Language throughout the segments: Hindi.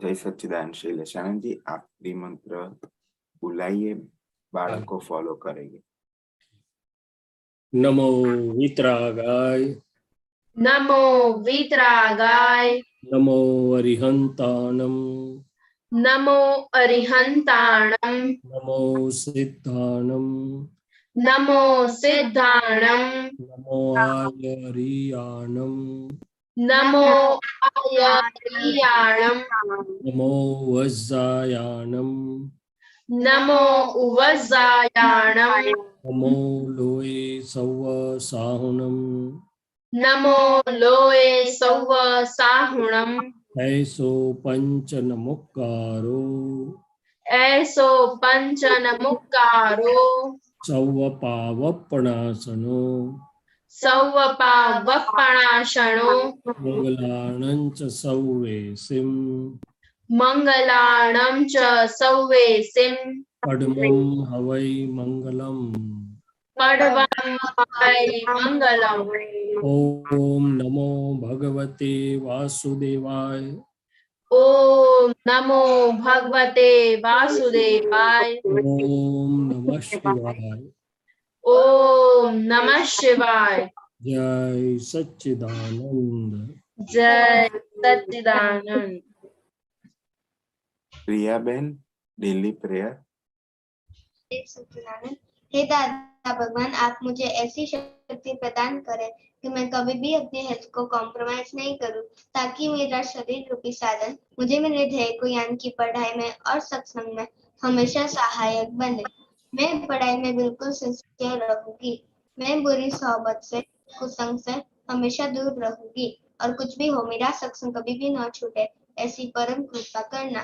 जय सच्चिदानंद। शैलेशानंद जी, आखिरी मंत्र बुलाइए, बालक को फॉलो करेंगे। नमो वितरागाय, नमो वितरागाय, नमो अरिहंताणम, नमो अरिहंताणम, नमो सिद्धाणम, नमो सिद्धाणम, नमो आर्याणम, नमो आयर्याणम, नमो वज्रायाणम, नमो उवज्रायाणम, नमो लोये सव्व साहुणम, नमो लोये सव्व साहुणम, ऐसो पंचनमुक्कारो, ऐसो पंचनमुक्कारो, सव्व पावपणासनो, सौवपावपणाशनो, मंगलाणं च सौवेसिं, मंगलाणं च सौवेसिं, पद्मं हवै मंगलम्। पडवं वै मंगलम्। ओम नमो भगवते वासुदेवाय, ओम नमो भगवते वासुदेवाय, ओम नमः शिवाय। ओम नमः शिवाय। जय सच्चिदानंद। जय सच्चिदानंद। प्रिया बहन, डेली प्रेयर। हे दादा भगवान, आप मुझे ऐसी शक्ति प्रदान करें कि मैं कभी भी अपने हेल्थ को कॉम्प्रोमाइज नहीं करूं, ताकि मेरा शरीर रूपी साधन मुझे मेरे ध्येय को यानी कि पढ़ाई में और सत्संग में हमेशा सहायक बने। मैं पढ़ाई में बिल्कुल सिंसियर रहूंगी। मैं बुरी सोहबत से, कुसंग से हमेशा दूर रहूंगी, और कुछ भी हो मेरा सत्संग कभी भी न छूटे, ऐसी परम कृपा करना।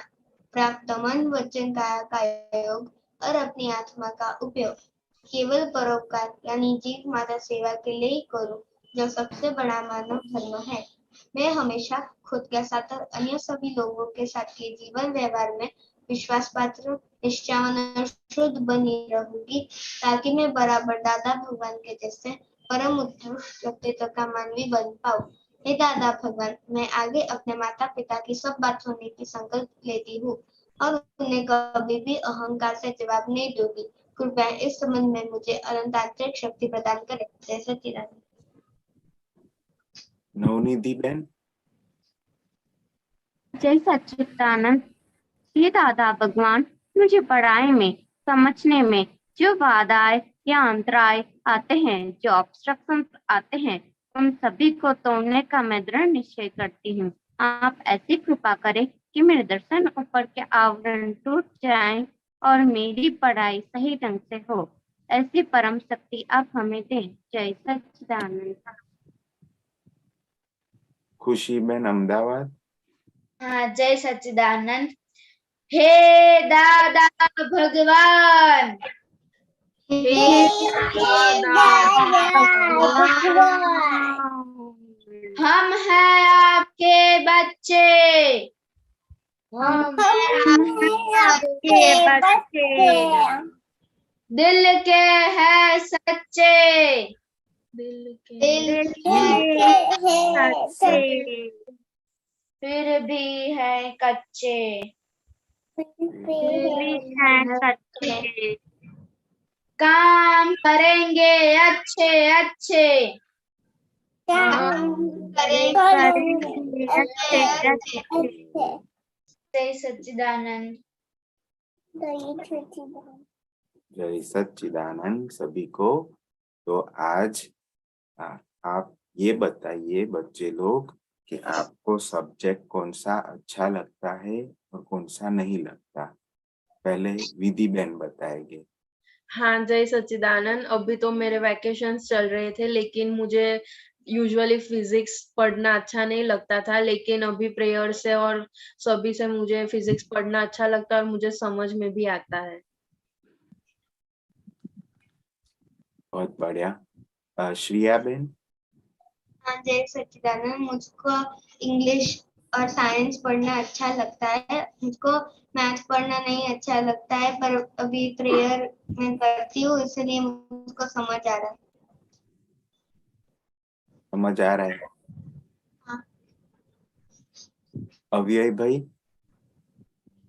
प्राप्त मन वचन का योग और अपनी आत्मा का उपयोग केवल परोपकार यानी जीव माता सेवा के लिए ही करूं, जो सबसे बड़ा मानव धर्म है। मैं हमेशा खुद के साथ और अन्य सभी लोगों के साथ के जीवन व्यवहार में विश्वास पात्र, निष्ठावान और शुद्ध बनी रहूंगी, ताकि मैं बराबर दादा भगवान के जैसे परम उत्कृष्ट व्यक्तित्व का मानवी बन पाऊं। हे दादा भगवान, मैं आगे अपने माता पिता की सब बात सुनने की संकल्प लेती हूँ और उन्हें कभी भी अहंकार से जवाब नहीं दूंगी। कृपया इस संबंध में मुझे अनंतांतरिक शक्ति प्रदान करें। जय सच्चिदानंद। नवनिधि बहन। जय सच्चिदानंद। हे दादा भगवान, मुझे पढ़ाई में, समझने में जो बाधाएं या अंतराय आते हैं, जो ऑब्स्ट्रक्शंस आते हैं, उन सभी को तोड़ने का मैं दृढ़ निश्चय करती हूँ। आप ऐसी कृपा करें कि मेरे दर्शन ऊपर के आवरण टूट जाएं और मेरी पढ़ाई सही ढंग से हो। ऐसी परम शक्ति आप हमें दें। जय सच्चिदानंद। खुशी बहन, अहमदाबाद। हाँ, जय सच्चिदानंद। हे दादा भगवान, हे दादा भगवान, हम हैं आपके बच्चे, हम आपके बच्चे दिल के हैं सच्चे, दिल के सच्चे, फिर भी हैं कच्चे, फिर भी हैं सच्चे, काम करेंगे अच्छे अच्छे, करेंगे अच्छे अच्छे। जय सच्चिदानंद। जय सच्चिदानंद सभी को। तो आज आप ये बताइए बच्चे लोग कि आपको सब्जेक्ट कौन सा अच्छा लगता है और कौन सा नहीं लगता। पहले विधि बहन बताएंगे। हाँ, जय सच्चिदानंद। अभी तो मेरे वैकेशंस चल रहे थे, लेकिन मुझे यूजुअली फिजिक्स पढ़ना अच्छा नहीं लगता था, लेकिन अभी प्रेयर से और सभी से मुझे फिजिक्स पढ़ना अच्छा लगता है और मुझे समझ में भी आता है। बहुत बढ़िया। श्रिया बहन। हाँ, जय सच्चिदानंद। मुझको इंग्लिश और साइंस पढ़ना अच्छा लगता है। मुझको मैथ पढ़ना नहीं अच्छा लगता है, पर अभी प्रेयर में करती हूँ, इसलिए मुझको समझ आ रहा है। समझ आ रहा है। हाँ। अव्यय भाई।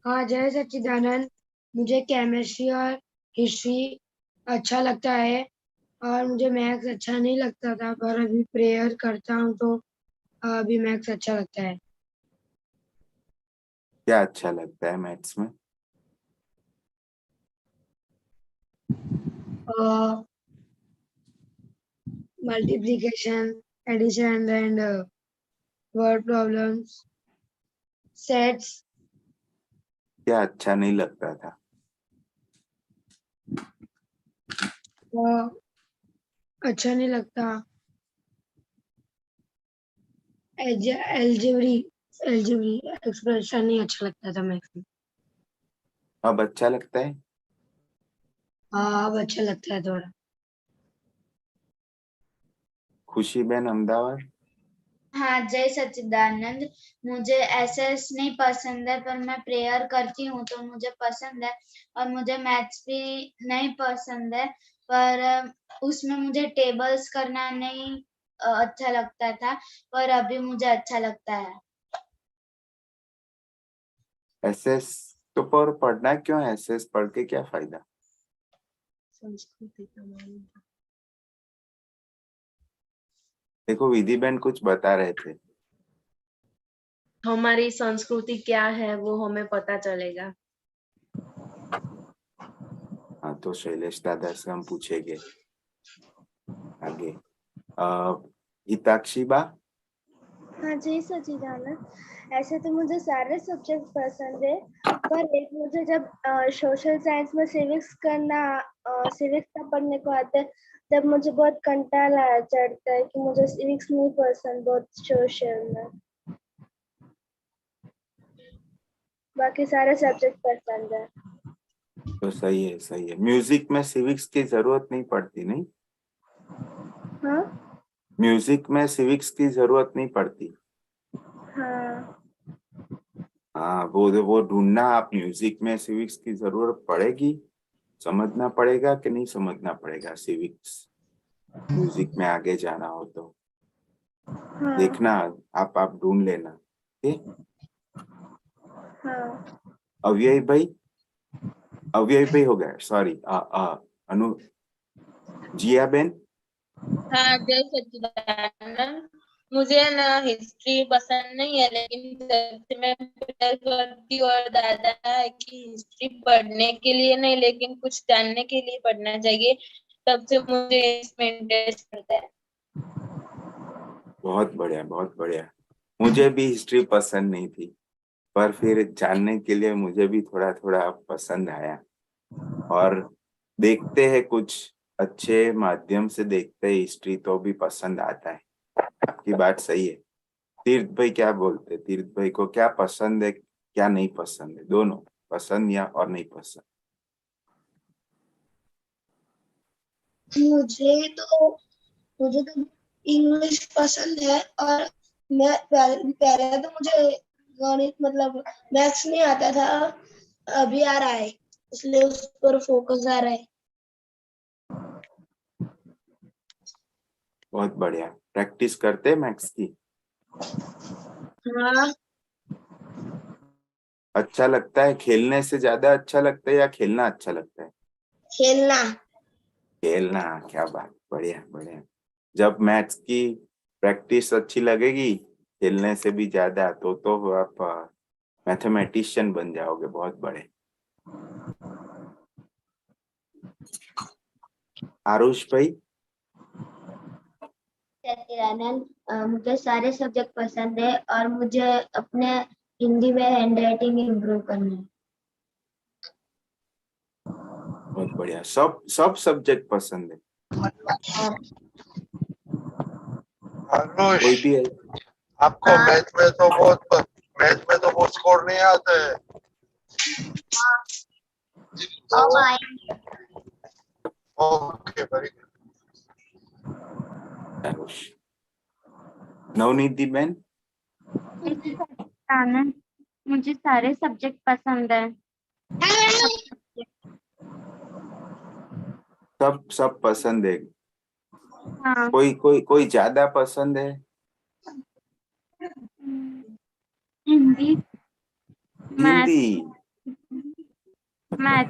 हाँ, जय सच्चिदानंद। मुझे केमिस्ट्री और हिस्ट्री अच्छा लगता है और मुझे मैथ्स अच्छा नहीं लगता था, पर अभी प्रेयर करता हूँ तो अभी मैथ्स अच्छा लगता है। क्या अच्छा लगता है मैथ्स में? Multiplication, addition and word problems, sets. क्या अच्छा नहीं लगता था? अच्छा नहीं लगता। एल्जेब्री एल्जेब्री एक्सप्रेशन नहीं अच्छा लगता था मैथ्स में। अब अच्छा लगता है? हाँ, अब अच्छा लगता है थोड़ा। खुशी बहन अहमदाबाद। हाँ, जय सच्चिदानंद। मुझे एसएस नहीं पसंद है, पर मैं प्रेयर करती हूँ तो मुझे पसंद है। और मुझे मैथ्स भी नहीं पसंद है, पर उसमें मुझे टेबल्स करना नहीं अच्छा लगता था, पर अभी मुझे अच्छा लगता है। एसएस तो पर पढ़ना क्यों है? एसएस पढ़ के क्या फायदा? संस्कृति का मान। देखो विधि बहन कुछ बता रहे थे। हमारी संस्कृति क्या है वो हमें पता चलेगा। हाँ, तो शैलेश दादा से हम पूछेंगे आगे। हिताक्षी बा। हाँ जी सच्चिदानंद। ऐसे तो मुझे सारे सब्जेक्ट पसंद है, पर एक मुझे जब सोशल साइंस में सिविक्स का पढ़ने को आता है, तब मुझे बहुत कंटाला चढ़ता है कि मुझे सिविक्स नहीं पसंद बहुत सोशल में। बाकी सारे सब्जेक्ट पसंद है। तो सही है, सही है। म्यूजिक में सिविक्स की जरूरत नहीं पड़ती, नहीं? हाँ म्यूजिक में सिविक्स की जरूरत नहीं पड़ती। हाँ हाँ, वो ढूंढना आप। म्यूजिक में सिविक्स की जरूरत पड़ेगी, समझना पड़ेगा कि नहीं समझना पड़ेगा सिविक्स, म्यूजिक में आगे जाना हो तो। हाँ देखना, आप ढूंढ लेना। ठीक? हाँ अव्यय भाई हो गया, सॉरी। अनु जिया बेन। हाँ, जय सच्चिदानंद। मुझे ना हिस्ट्री पसंद नहीं है, लेकिन जब से मैं प्रेयर करती हूँ और दादा है कि हिस्ट्री पढ़ने के लिए नहीं लेकिन कुछ जानने के लिए पढ़ना चाहिए, तब से मुझे इसमें इंटरेस्ट पड़ता है। बहुत बढ़िया, बहुत बढ़िया। मुझे भी हिस्ट्री पसंद नहीं थी, पर फिर जानने के लिए मुझे भी थोड़ा थोड़ा पसंद आया। और देखते हैं कुछ अच्छे माध्यम से देखते हैं हिस्ट्री तो भी पसंद आता है। आपकी बात सही है। तीर्थ भाई क्या बोलते? तीर्थ भाई को क्या पसंद है, क्या नहीं पसंद है? दोनों पसंद या और नहीं पसंद? मुझे तो इंग्लिश पसंद है, और मैं पहले तो मुझे गणित मतलब मैथ्स नहीं आता था, अभी आ रहा है, इसलिए उस पर फोकस आ रहा है। बहुत बढ़िया। प्रैक्टिस करते हैं मैथ्स की। हाँ, अच्छा लगता है? खेलने से ज्यादा अच्छा लगता है या खेलना अच्छा लगता है? खेलना। खेलना, क्या बात, बढ़िया बढ़िया। जब मैथ्स की प्रैक्टिस अच्छी लगेगी खेलने से भी ज्यादा, तो आप मैथमेटिशियन बन जाओगे। बहुत बड़े। आरुष भाई। सच्चिदानंद, मुझे सारे सब्जेक्ट पसंद है और मुझे अपने हिंदी में हैंडराइटिंग इम्प्रूव करना है। बहुत बढ़िया। सब सब्जेक्ट पसंद है? अनुष, कोई भी है? आपको मैथ में तो बहुत स्कोर नहीं आते हैं। Okay, very good. Aarush. Navniti बहन। आनंद, मुझे सारे सब्जेक्ट पसंद है। सब पसंद है? हाँ। कोई ज्यादा पसंद है? हिंदी, मैथ। हिंदी। मैथ।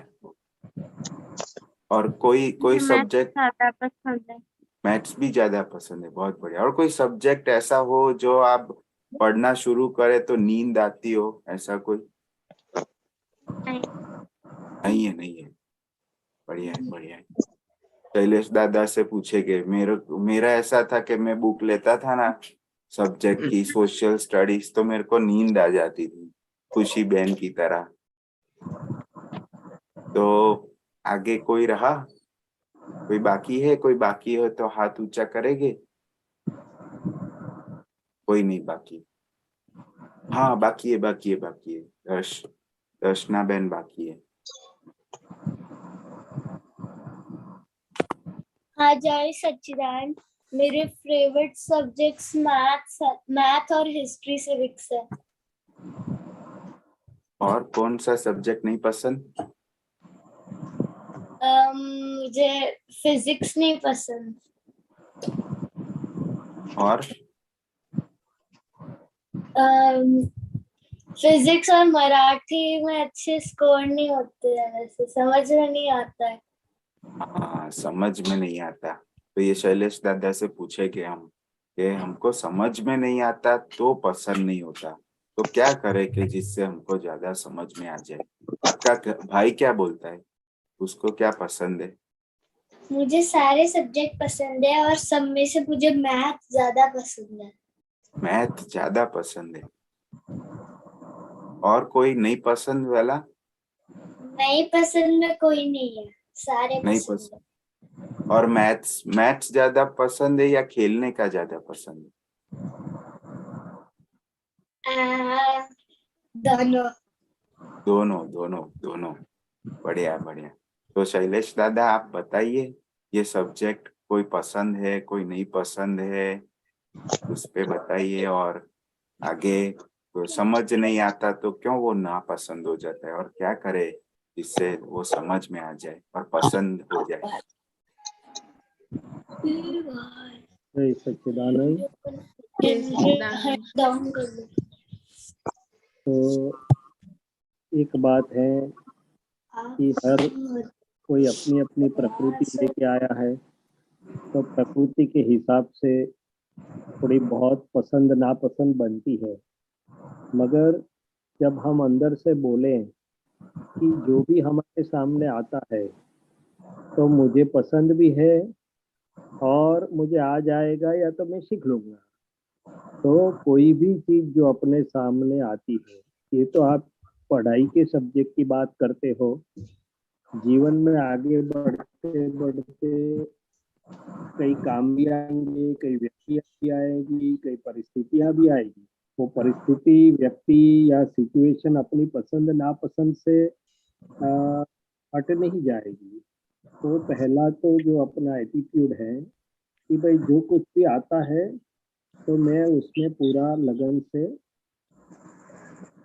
और कोई मुझे मैथ सब्जेक्ट? ज्यादा पसंद है। मैथ्स भी ज्यादा पसंद है, बहुत बढ़िया। और कोई सब्जेक्ट ऐसा हो जो आप पढ़ना शुरू करे तो नींद आती हो, ऐसा कोई? नहीं। नहीं है, नहीं है। बढ़िया है, बढ़िया है। शैलेश दादा से पूछेंगे। मेरा ऐसा था कि मैं बुक लेता था ना सब्जेक्ट की, सोशल स्टडीज, तो मेरे को नींद आ जाती थी खुशी बहन की तरह। तो आगे कोई रहा? कोई बाकी है? कोई बाकी हो तो हाथ ऊंचा करेंगे। कोई नहीं बाकी? हाँ, बाकी है, बाकी है, बाकी है। दर्शना बहन बाकी है। हाँ जय सच्चिदानंद, मेरे फेवरेट सब्जेक्ट्स मैथ और हिस्ट्री सिविक्स है। और कौन सा सब्जेक्ट नहीं पसंद? मुझे फिजिक्स नहीं पसंद। और फिजिक्स और मराठी में अच्छे स्कोर नहीं होते हैं, वैसे समझ में नहीं आता है। हाँ, समझ में नहीं आता। तो ये शैलेश दादा से पूछेंगे हम कि हमको समझ में नहीं आता तो पसंद नहीं होता, तो क्या करें कि जिससे हमको ज्यादा समझ में आ जाए। आपका भाई क्या बोलता है, उसको क्या पसंद है? मुझे सारे सब्जेक्ट पसंद है और सब में से मुझे मैथ ज्यादा पसंद है। मैथ ज्यादा पसंद है। और कोई नहीं पसंद वाला? नहीं पसंद में कोई नहीं है, सारे नहीं पसंद है। पसंद। और मैथ्स ज्यादा पसंद है या खेलने का ज्यादा पसंद है? दोनों। दोनों, दोनों, दोनों। बढ़िया, बढ़िया। तो शैलेश दादा आप बताइए, ये सब्जेक्ट कोई पसंद है, कोई नहीं पसंद है, उस पे बताइए। और आगे तो समझ नहीं आता तो क्यों वो ना पसंद हो जाता है, और क्या करे जिससे वो समझ में आ जाए और पसंद हो जाए। जय सच्चिदानंद। जय सच्चिदानंद। तो एक बात है कि हर कोई अपनी अपनी प्रकृति लेके आया है, तो प्रकृति के हिसाब से थोड़ी बहुत पसंद नापसंद बनती है। मगर जब हम अंदर से बोलें कि जो भी हमारे सामने आता है तो मुझे पसंद भी है और मुझे आ जाएगा या तो मैं सीख लूंगा, तो कोई भी चीज जो अपने सामने आती है, ये तो आप पढ़ाई के सब्जेक्ट की बात करते हो, जीवन में आगे बढ़ते बढ़ते कई काम भी आएंगे, कई व्यक्तियां भी आएगी, कई परिस्थितियां भी आएगी। वो परिस्थिति, व्यक्ति या सिचुएशन अपनी पसंद नापसंद से हट नहीं जाएगी। तो पहला तो जो अपना एटीट्यूड है कि भाई जो कुछ भी आता है तो मैं उसमें पूरा लगन से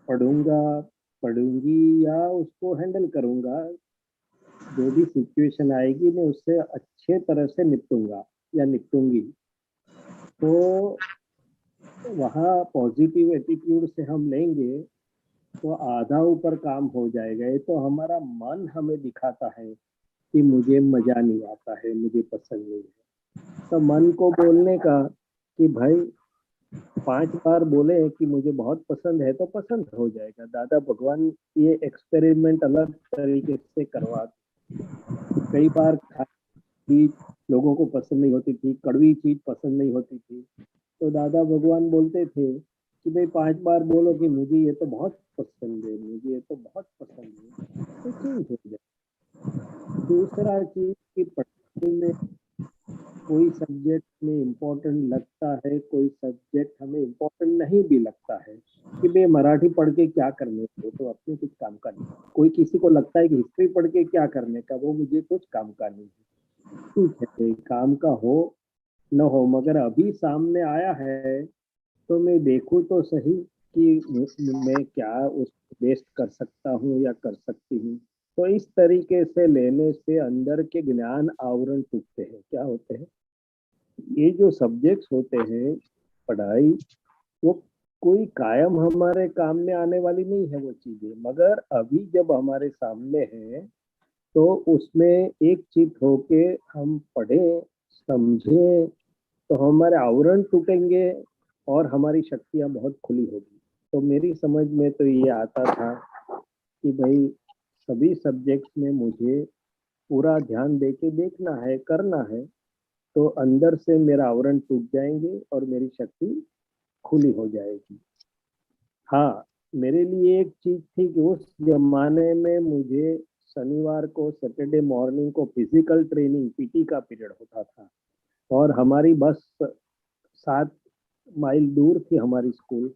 पढ़ूंगा, पढ़ूंगी या उसको हैंडल करूंगा। जो भी सिचुएशन आएगी मैं उससे अच्छे तरह से निपटूंगा या निपटूंगी। तो वहाँ पॉजिटिव एटीट्यूड से हम लेंगे तो आधा ऊपर काम हो जाएगा। ये तो हमारा मन हमें दिखाता है कि मुझे मजा नहीं आता है, मुझे पसंद नहीं है। तो मन को बोलने का कि भाई 5 बार बोले कि मुझे बहुत पसंद है तो पसंद हो जाएगा। दादा भगवान ये एक्सपेरिमेंट अलग तरीके से करवाते। कई बार चीज लोगों को पसंद नहीं होती थी, कड़वी चीज पसंद नहीं होती थी, तो दादा भगवान बोलते थे कि भाई 5 बार बोलो कि मुझे ये तो बहुत पसंद है, मुझे ये तो बहुत पसंद है, तो चेंज हो जाए। दूसरा चीज की पढ़ाई में कोई सब्जेक्ट में इम्पोर्टेंट लगता है, कोई सब्जेक्ट हमें इम्पोर्टेंट नहीं भी लगता है कि भाई मराठी पढ़ के क्या करने को, तो अपने कुछ काम का नहीं। कोई किसी को लगता है कि हिस्ट्री पढ़ के क्या करने का, वो मुझे कुछ काम का नहीं है। ठीक है, काम का हो न हो, मगर अभी सामने आया है तो मैं देखूं तो सही कि मैं क्या उस बेस्ट कर सकता हूँ या कर सकती हूँ। तो इस तरीके से लेने से अंदर के ज्ञान आवरण टूटते हैं। क्या होते हैं, ये जो सब्जेक्ट्स होते हैं पढ़ाई, वो कोई कायम हमारे काम में आने वाली नहीं है वो चीजें, मगर अभी जब हमारे सामने है तो उसमें एक चित होके हम पढ़ें समझें तो हमारे आवरण टूटेंगे और हमारी शक्तियां बहुत खुली होगी। तो मेरी समझ में तो ये आता था कि भाई सभी सब्जेक्ट्स में मुझे पूरा ध्यान देके देखना है, करना है, तो अंदर से मेरा आवरण टूट जाएंगे और मेरी शक्ति खुली हो जाएगी। हाँ, मेरे लिए एक चीज थी कि उस जमाने में मुझे शनिवार को सैटरडे मॉर्निंग को फिजिकल ट्रेनिंग पीटी का पीरियड होता था और हमारी बस 7 माइल दूर थी हमारी स्कूल,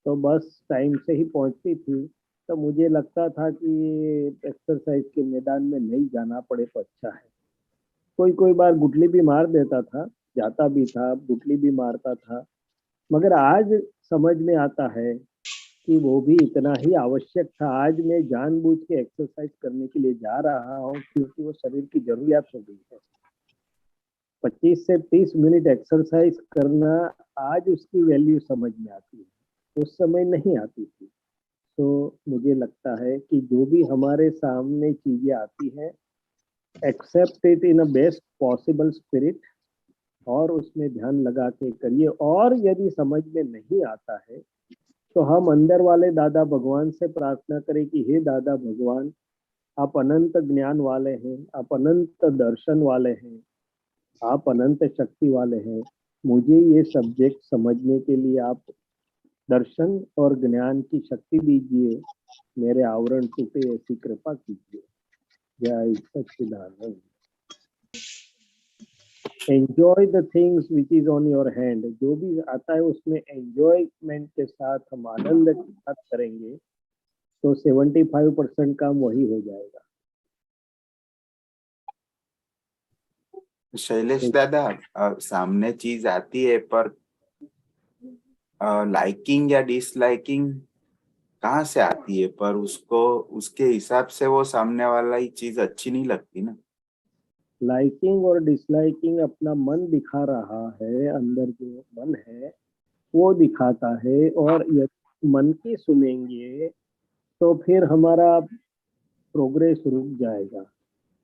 तो बस टाइम से ही पहुंचती थी। तो मुझे लगता था कि एक्सरसाइज के मैदान में नहीं जाना पड़े तो अच्छा है। कोई कोई बार गुटली भी मार देता था, जाता भी था, गुटली भी मारता था, मगर आज समझ में आता है कि वो भी इतना ही आवश्यक था। आज मैं जानबूझ के एक्सरसाइज करने के लिए जा रहा हूँ क्योंकि वो शरीर की जरूरियात हो गई है। 25 से 30 मिनट एक्सरसाइज करना आज उसकी वैल्यू समझ में आती है, उस समय नहीं आती थी। तो मुझे लगता है कि जो भी हमारे सामने चीजें आती हैं, accept it in a best possible spirit और उसमें ध्यान लगा के करिए। और यदि समझ में नहीं आता है तो हम अंदर वाले दादा भगवान से प्रार्थना करें कि हे दादा भगवान, आप अनंत ज्ञान वाले हैं, आप अनंत दर्शन वाले हैं, आप अनंत शक्ति वाले हैं, मुझे ये सब्जेक्ट समझने के लिए आप दर्शन और ज्ञान की शक्ति दीजिए, मेरे आवरण टूटे ऐसी कृपा कीजिए। जय Sachchidanand. Enjoy the things which is on your hand. जो भी आता है उसमें एंजॉयमेंट के साथ, हम आनंद के साथ करेंगे तो 75% काम वही हो जाएगा। शैलेश दादा, सामने चीज आती है पर लाइकिंग या डिसलाइकिंग कहाँ से आती है? पर उसको उसके हिसाब से वो सामने वाला ही चीज अच्छी नहीं लगती ना। लाइकिंग और डिसलाइकिंग अपना मन दिखा रहा है, अंदर जो मन है वो दिखाता है। और यदि मन की सुनेंगे तो फिर हमारा प्रोग्रेस रुक जाएगा।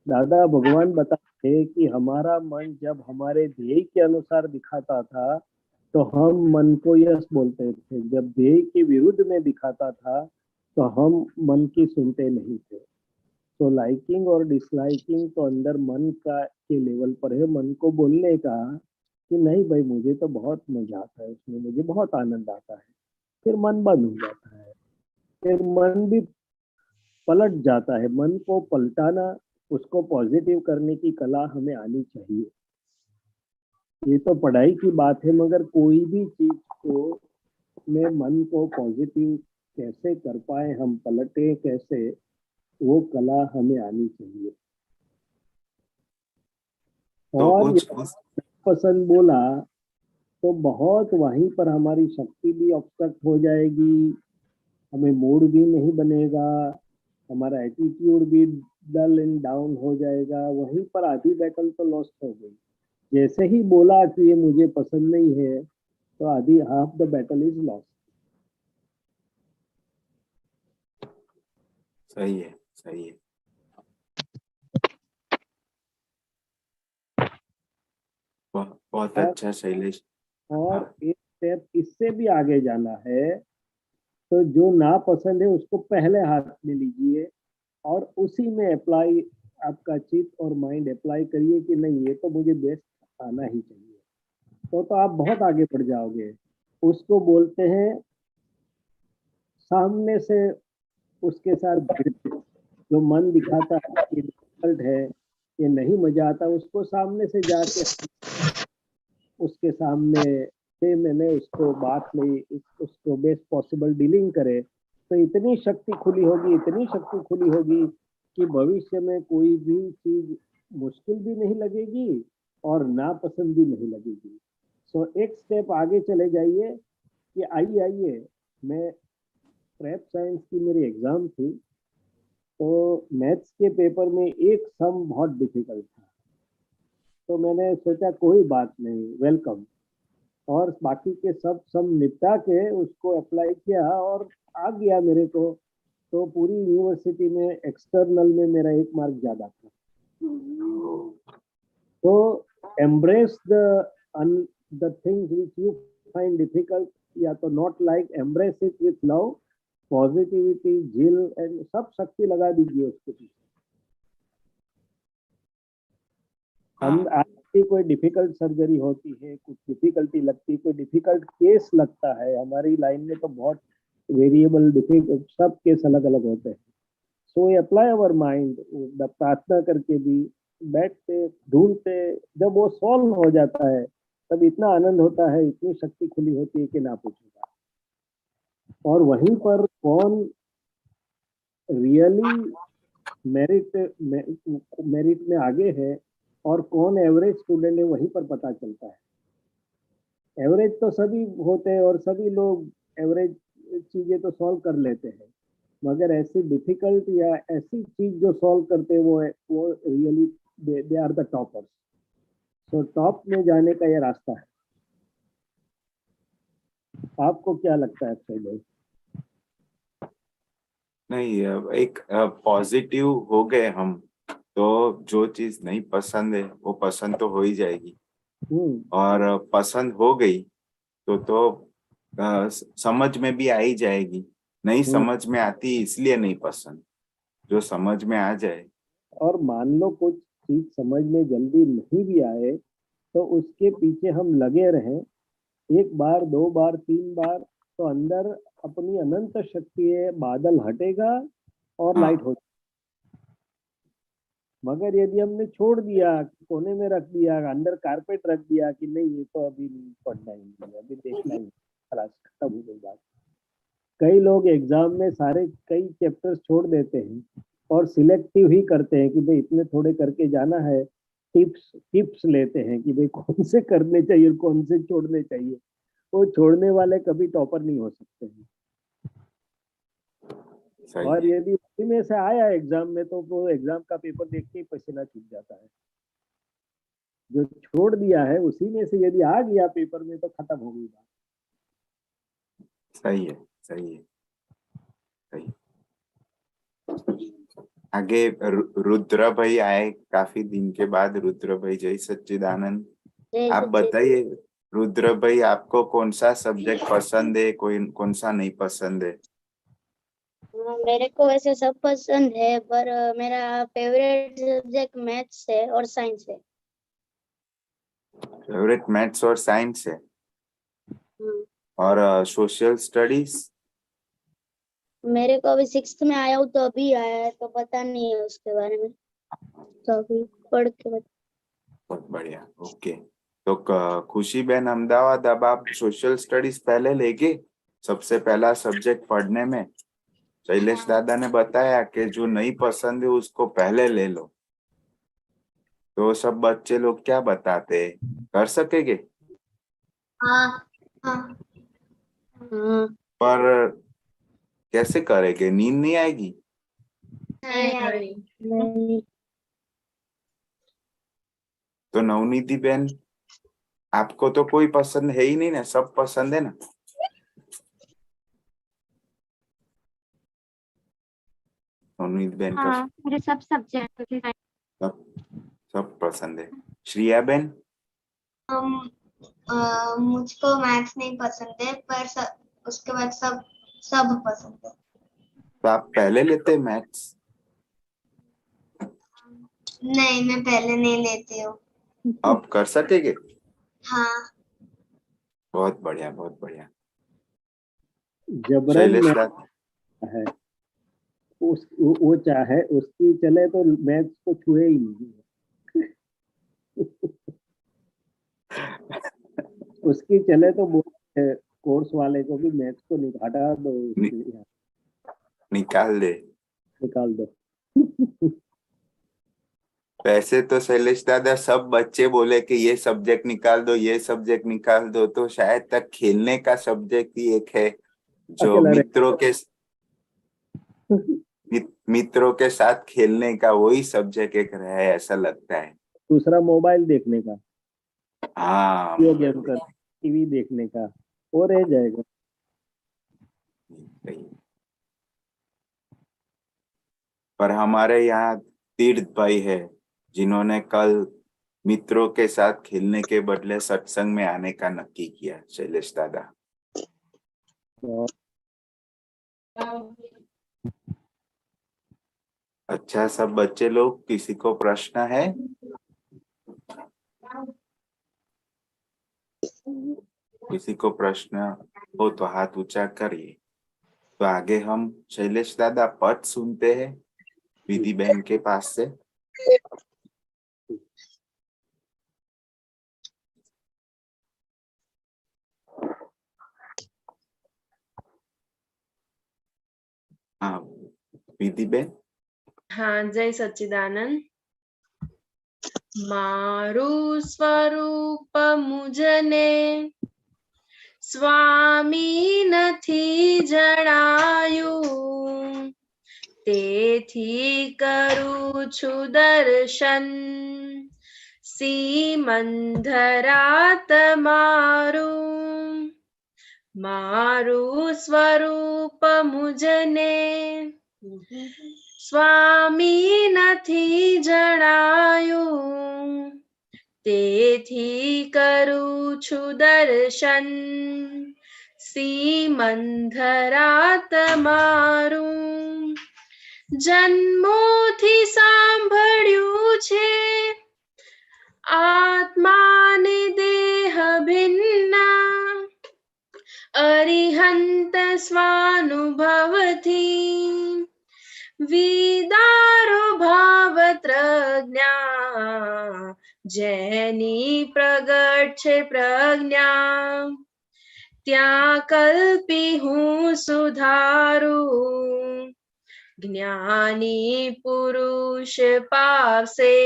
दादा भगवान बताते हैं कि हमारा मन जब हमारे ध्येय के अनुसार दिखाता था तो हम मन को यस बोलते थे, जब ध्येय के विरुद्ध में दिखाता था तो हम मन की सुनते नहीं थे। तो लाइकिंग और डिसलाइकिंग तो अंदर मन का के लेवल पर है, मन को बोलने का कि नहीं भाई मुझे तो बहुत मजा आता है उसमें, मुझे बहुत आनंद आता है। फिर मन बंद हो जाता है, फिर मन भी पलट जाता है। मन को पलटाना, उसको पॉजिटिव करने की कला हमें आनी चाहिए। ये तो पढ़ाई की बात है, मगर कोई भी चीज को में मन को पॉजिटिव कैसे कर पाए, हम पलटे कैसे, वो कला हमें आनी चाहिए। तो और पसंद बोला तो बहुत वहीं पर हमारी शक्ति भी ऑब्स्ट्रक्ट हो जाएगी, हमें मूड भी नहीं बनेगा, हमारा एटीट्यूड भी डल एंड डाउन हो जाएगा। वहीं पर आधी बैटल तो लॉस्ट हो गई। जैसे ही बोला कि ये मुझे पसंद नहीं है तो आधी half the battle is lost. सही है, सही है। बहुत अच्छा शैलेश। और एक स्टेप इससे भी आगे जाना है तो जो नापसंद है उसको पहले हाथ में लीजिए और उसी में अप्लाई, आपका चित्त और माइंड अप्लाई करिए कि नहीं ये तो मुझे बेस्ट आना ही चाहिए। तो आप बहुत आगे बढ़ जाओगे। उसको बोलते हैं सामने से उसके साथ भिड़ते। जो मन दिखाता है कि डिफिकल्ट है, ये नहीं मजा आता, उसको सामने से जाके उसके सामने से मैंने उसको बात ली, उसको बेस्ट पॉसिबल डीलिंग करे तो इतनी शक्ति खुली होगी, इतनी शक्ति खुली होगी कि भविष्य में कोई भी चीज मुश्किल भी नहीं लगेगी और नापसंद भी नहीं लगेगी। सो एक स्टेप आगे चले जाइए कि आइए मैं प्रेप साइंस की मेरी एग्जाम थी, तो मैथ्स के पेपर में एक सम बहुत डिफिकल्ट था। तो मैंने सोचा कोई बात नहीं, वेलकम, और बाकी के सब निपटा के उसको अप्लाई किया और आ गया मेरे को। तो पूरी यूनिवर्सिटी में एक्सटर्नल में मेरा 1 मार्क ज्यादा था। तो embrace the things which you find difficult, या तो not like, embrace it with love, positivity, zeal, and सब शक्ति लगा दीजिए उसके पीछे। हम आपकी कोई डिफिकल्ट सर्जरी होती है, कुछ डिफिकल्टी लगती है, कोई डिफिकल्ट केस लगता है, हमारी लाइन में तो बहुत वेरिएबल डिफिकल्ट सब केस अलग अलग होते हैं। सो अप्लाई अवर माइंड, प्रार्थना करके भी बैठते ढूंढते, जब वो सॉल्व हो जाता है तब इतना आनंद होता है, इतनी शक्ति खुली होती है कि ना पूछेगा। और वहीं पर कौन रियली मेरिट में आगे है और कौन एवरेज स्टूडेंट है, वहीं पर पता चलता है। एवरेज तो सभी होते हैं और सभी लोग एवरेज चीजें तो सॉल्व कर लेते हैं, मगर ऐसी डिफिकल्ट या ऐसी चीज जो सॉल्व करते हैं वो really they are the toppers. तो टॉप में जाने का ये रास्ता है। आपको क्या लगता है अक्षय भाई? नहीं, एक पॉजिटिव हो गए हम तो जो चीज नहीं पसंद है वो पसंद तो हो ही जाएगी, और पसंद हो गई तो समझ में भी आ ही जाएगी। नहीं समझ में आती इसलिए नहीं पसंद, जो समझ में आ जाए। और मान लो कुछ चीज समझ में जल्दी नहीं भी आए तो उसके पीछे हम लगे रहें 1 बार 2 बार 3 बार, तो अंदर अपनी अनंत शक्ति है, बादल हटेगा और लाइट हो। मगर यदि हमने छोड़ दिया, कोने में रख दिया, अंदर कारपेट रख दिया कि नहीं ये तो अभी नहीं पढ़ना ही नहीं, अभी देखना ही, खलास खत्म हो गई बात। कई लोग एग्जाम में सारे कई चैप्टर्स छोड़ देते हैं और सिलेक्टिव ही करते हैं कि भाई इतने थोड़े करके जाना है। टिप्स लेते हैं कि भाई कौन से करने चाहिए, कौन से छोड़ने चाहिए। वो छोड़ने वाले कभी टॉपर नहीं हो सकते हैं। और यदि उसी में से आया एग्जाम में तो वो एग्जाम का पेपर देख के पसीना छूट जाता है। जो छोड़ दिया है उसी में से यदि आ गया पेपर में तो खत्म हो गई बात। सही है, सही है, सही। आगे रुद्र भाई आए काफी दिन के बाद। रुद्र भाई, जय सच्चिदानंद। आप बताइए रुद्र भाई, आपको कौन सा सब्जेक्ट पसंद है, कौन सा नहीं पसंद है? मेरे को वैसे सब पसंद है, पर मेरा फेवरेट सब्जेक्ट मैथ्स है और साइंस है। फेवरेट मैथ्स और साइंस है। और सोशल स्टडीज? मेरे को अभी 6th में आया हूँ तो अभी आया है, तो पता नहीं है उसके बारे में, तो अभी पढ़ के बहुत बढ़िया, ओके। तो खुशी बहन अहमदाबाद, अब आप सोशल स्टडीज पहले लेके सबसे पहला सब्जेक्ट पढ़ने में शैलेश दादा ने बताया कि जो नहीं पसंद है उसको पहले ले लो। तो सब बच्चे लोग क्या बताते हैं, कर सकेंगे? हाँ। पर कैसे करेंगे, नींद नहीं आएगी? नहीं। तो नवनीति बहन, आपको तो कोई पसंद है ही नहीं ना, सब पसंद है ना? नवनीति बहन का मेरे सब सब्जेक्ट सब पसंद है। श्रिया बहन? मुझको मैथ्स नहीं पसंद है, पर उसके बाद सब पसंद है। तो आप पहले लेते मैथ्स? नहीं, मैं पहले नहीं लेती हूँ। अब कर सकेंगे? हाँ। बहुत बढ़िया, बहुत बढ़िया। जबरन है वो चाहे उसकी चले तो मैथ्स को छुए ही नहीं। उसकी चले तो कोर्स वाले को भी मैथ्स को हटा दो, निकाल दो। वैसे तो शैलेश दादा सब बच्चे बोले कि ये सब्जेक्ट निकाल दो, ये सब्जेक्ट निकाल दो, तो शायद तक खेलने का सब्जेक्ट ही एक है जो मित्रों के साथ खेलने का, वही सब्जेक्ट एक रहा है, ऐसा लगता है। दूसरा मोबाइल देखने का, हाँ, गेम कर टीवी देखने का, वो रह जाएगा। सही। पर हमारे यहाँ तीर्थ भाई है जिन्होंने कल मित्रों के साथ खेलने के बदले सत्संग में आने का नक्की किया। शैलेश दादा, अच्छा सब बच्चे लोग, किसी को प्रश्न है? किसी को प्रश्न हो तो हाथ ऊंचा करिए। तो आगे हम शैलेश दादा पद सुनते हैं विधि बहन के पास से। हाँ विधि बहन। हाँ, जय सच्चिदानंद। मारू स्वरूप मुझने स्वामी નથી જણાયું, તેથી કરું છું દર્શન સિમંધરા તમારું. મારું સ્વરૂપ મુજને સ્વામી નથી જણાયું, તેથી કરું છું દર્શન સિમંધરા તમારું. જન્મોથી સાંભળ્યું છે આત્માને દેહ ભિન્ના, અરિહંત સ્વાનુભવથી વિદારો ભાવ પ્રજ્ઞા, જેની પ્રગટ છે પ્રજ્ઞા ત્યાં કલ્પી હું સુધારું. જ્ઞાની પુરુષ પાસે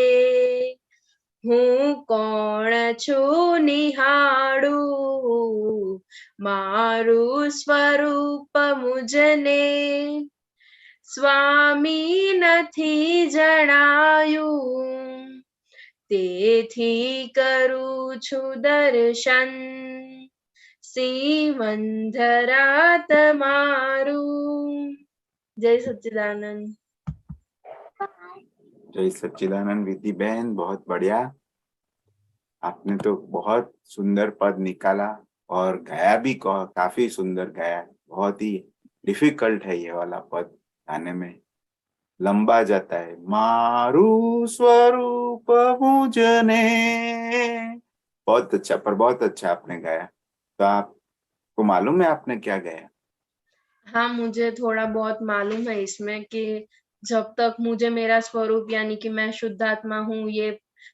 હું કોણ છું નિહાળું, મારું સ્વરૂપ મુજને સ્વામી નથી જણાયું, તેથી કરું છું દર્શન સિમંધરા તમારું. જય સચ્ચિદાનંદ. जय सच्चिदानंद विधि बहन, बहुत बढ़िया। आपने तो बहुत सुंदर पद निकाला और गाया भी काफी सुंदर गाया। बहुत ही डिफिकल्ट है ये वाला पद गाने में, लंबा जाता है। मारू स्वरूप मुझने, बहुत अच्छा, पर बहुत अच्छा आपने गाया। तो आपको मालूम है आपने क्या गाया? हाँ, मुझे थोड़ा बहुत मालूम है इसमें कि जब तक मुझे मेरा स्वरूप यानी कि मैं शुद्धात्मा हूँ ये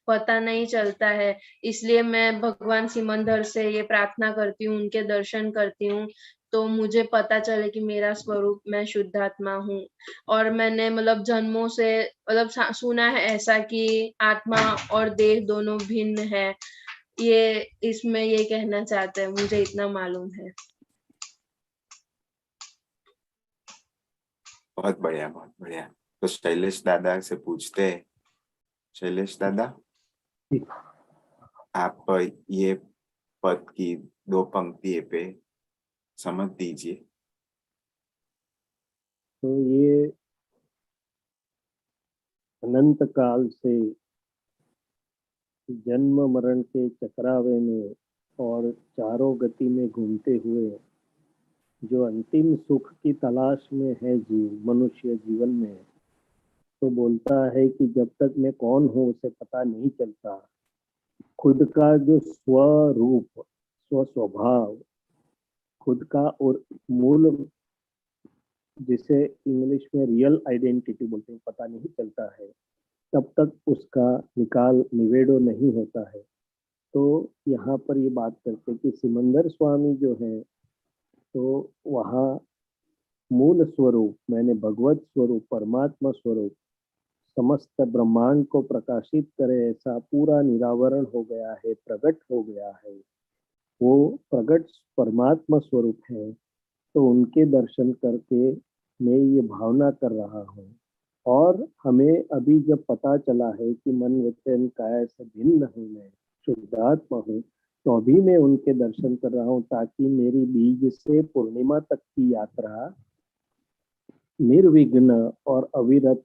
पता नहीं चलता है, इसलिए मैं भगवान सिमंदर से ये प्रार्थना करती हूँ, उनके दर्शन करती हूँ, तो मुझे पता चले कि मेरा स्वरूप मैं शुद्धात्मा हूँ। और मैंने मतलब जन्मों से मतलब सुना है ऐसा कि आत्मा और देह दोनों भिन्न है, ये इसमें ये कहना चाहते हैं, मुझे इतना मालूम है। बहुत बढ़िया, बहुत बढ़िया। तो शैलेश दादा से पूछते हैं। शैलेश दादा, आप ये पद की 2 पंक्ति पे समझ दीजिए। तो ये अनंत काल से जन्म मरण के चक्रावे में और चारों गति में घूमते हुए जो अंतिम सुख की तलाश में है मनुष्य जीवन में, तो बोलता है कि जब तक मैं कौन हूँ उसे पता नहीं चलता, खुद का जो स्वरूप, स्वभाव, खुद का और मूल, जिसे इंग्लिश में रियल आइडेंटिटी बोलते हैं, पता नहीं चलता है, तब तक उसका निवेड़ो नहीं होता है। तो यहाँ पर ये बात करते कि सिमंदर स्वामी जो है, तो वहाँ मूल स्वरूप मैंने भगवत स्वरूप, परमात्मा स्वरूप समस्त ब्रह्मांड को प्रकाशित करे ऐसा पूरा निरावरण हो गया है, प्रकट हो गया है, वो प्रकट परमात्मा स्वरूप है। तो उनके दर्शन करके मैं ये भावना कर रहा हूँ। और हमें अभी जब पता चला है कि मन वचन काया से भिन्न हूँ, मैं शुद्धात्मा हूँ, तो अभी मैं उनके दर्शन कर रहा हूँ ताकि मेरी बीज से पूर्णिमा तक की यात्रा निर्विघ्न और अविरत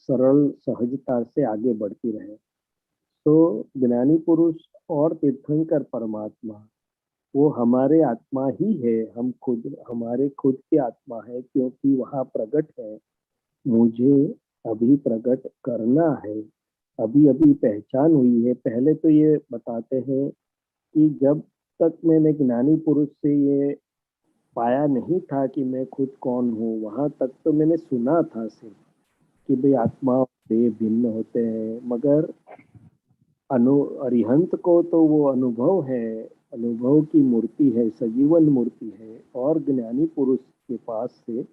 सरल सहजता से आगे बढ़ती रहे। तो ज्ञानी पुरुष और तीर्थंकर परमात्मा वो हमारे आत्मा ही है, हम खुद हमारे खुद की आत्मा है, क्योंकि वहाँ प्रकट है। मुझे अभी प्रकट करना है, अभी अभी पहचान हुई है। पहले तो ये बताते हैं कि जब तक मैंने ज्ञानी पुरुष से ये पाया नहीं था कि मैं खुद कौन हूँ, वहां तक तो मैंने सुना था सिर्फ कि भाई आत्मा और देह भिन्न होते हैं, मगर अरिहंत को तो वो अनुभव है, अनुभव की मूर्ति है, सजीवन मूर्ति है। और ज्ञानी पुरुष के पास से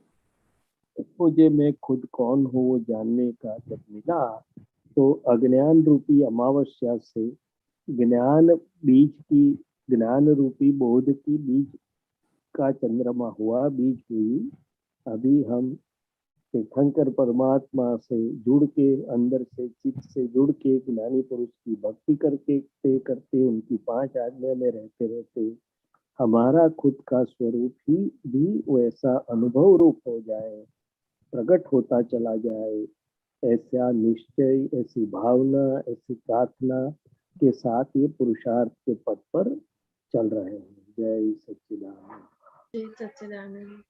मुझे मैं खुद कौन हूँ वो जानने का जब मिला, तो अज्ञान रूपी अमावस्या से ज्ञान बीज की, ज्ञान रूपी बोध की बीज का चंद्रमा हुआ, बीज हुई। अभी हम तीर्थंकर परमात्मा से जुड़ के, अंदर से चित्त से जुड़ के ज्ञानी पुरुष की भक्ति करते उनकी 5 आज्ञा में रहते रहते हमारा खुद का स्वरूप ही भी वैसा अनुभव रूप हो जाए, प्रकट होता चला जाए, ऐसा निश्चय, ऐसी भावना, ऐसी प्रार्थना के साथ ये पुरुषार्थ के पथ पर चल रहे हैं। जय सच्चिदानंद। जय सच्चिदानंद।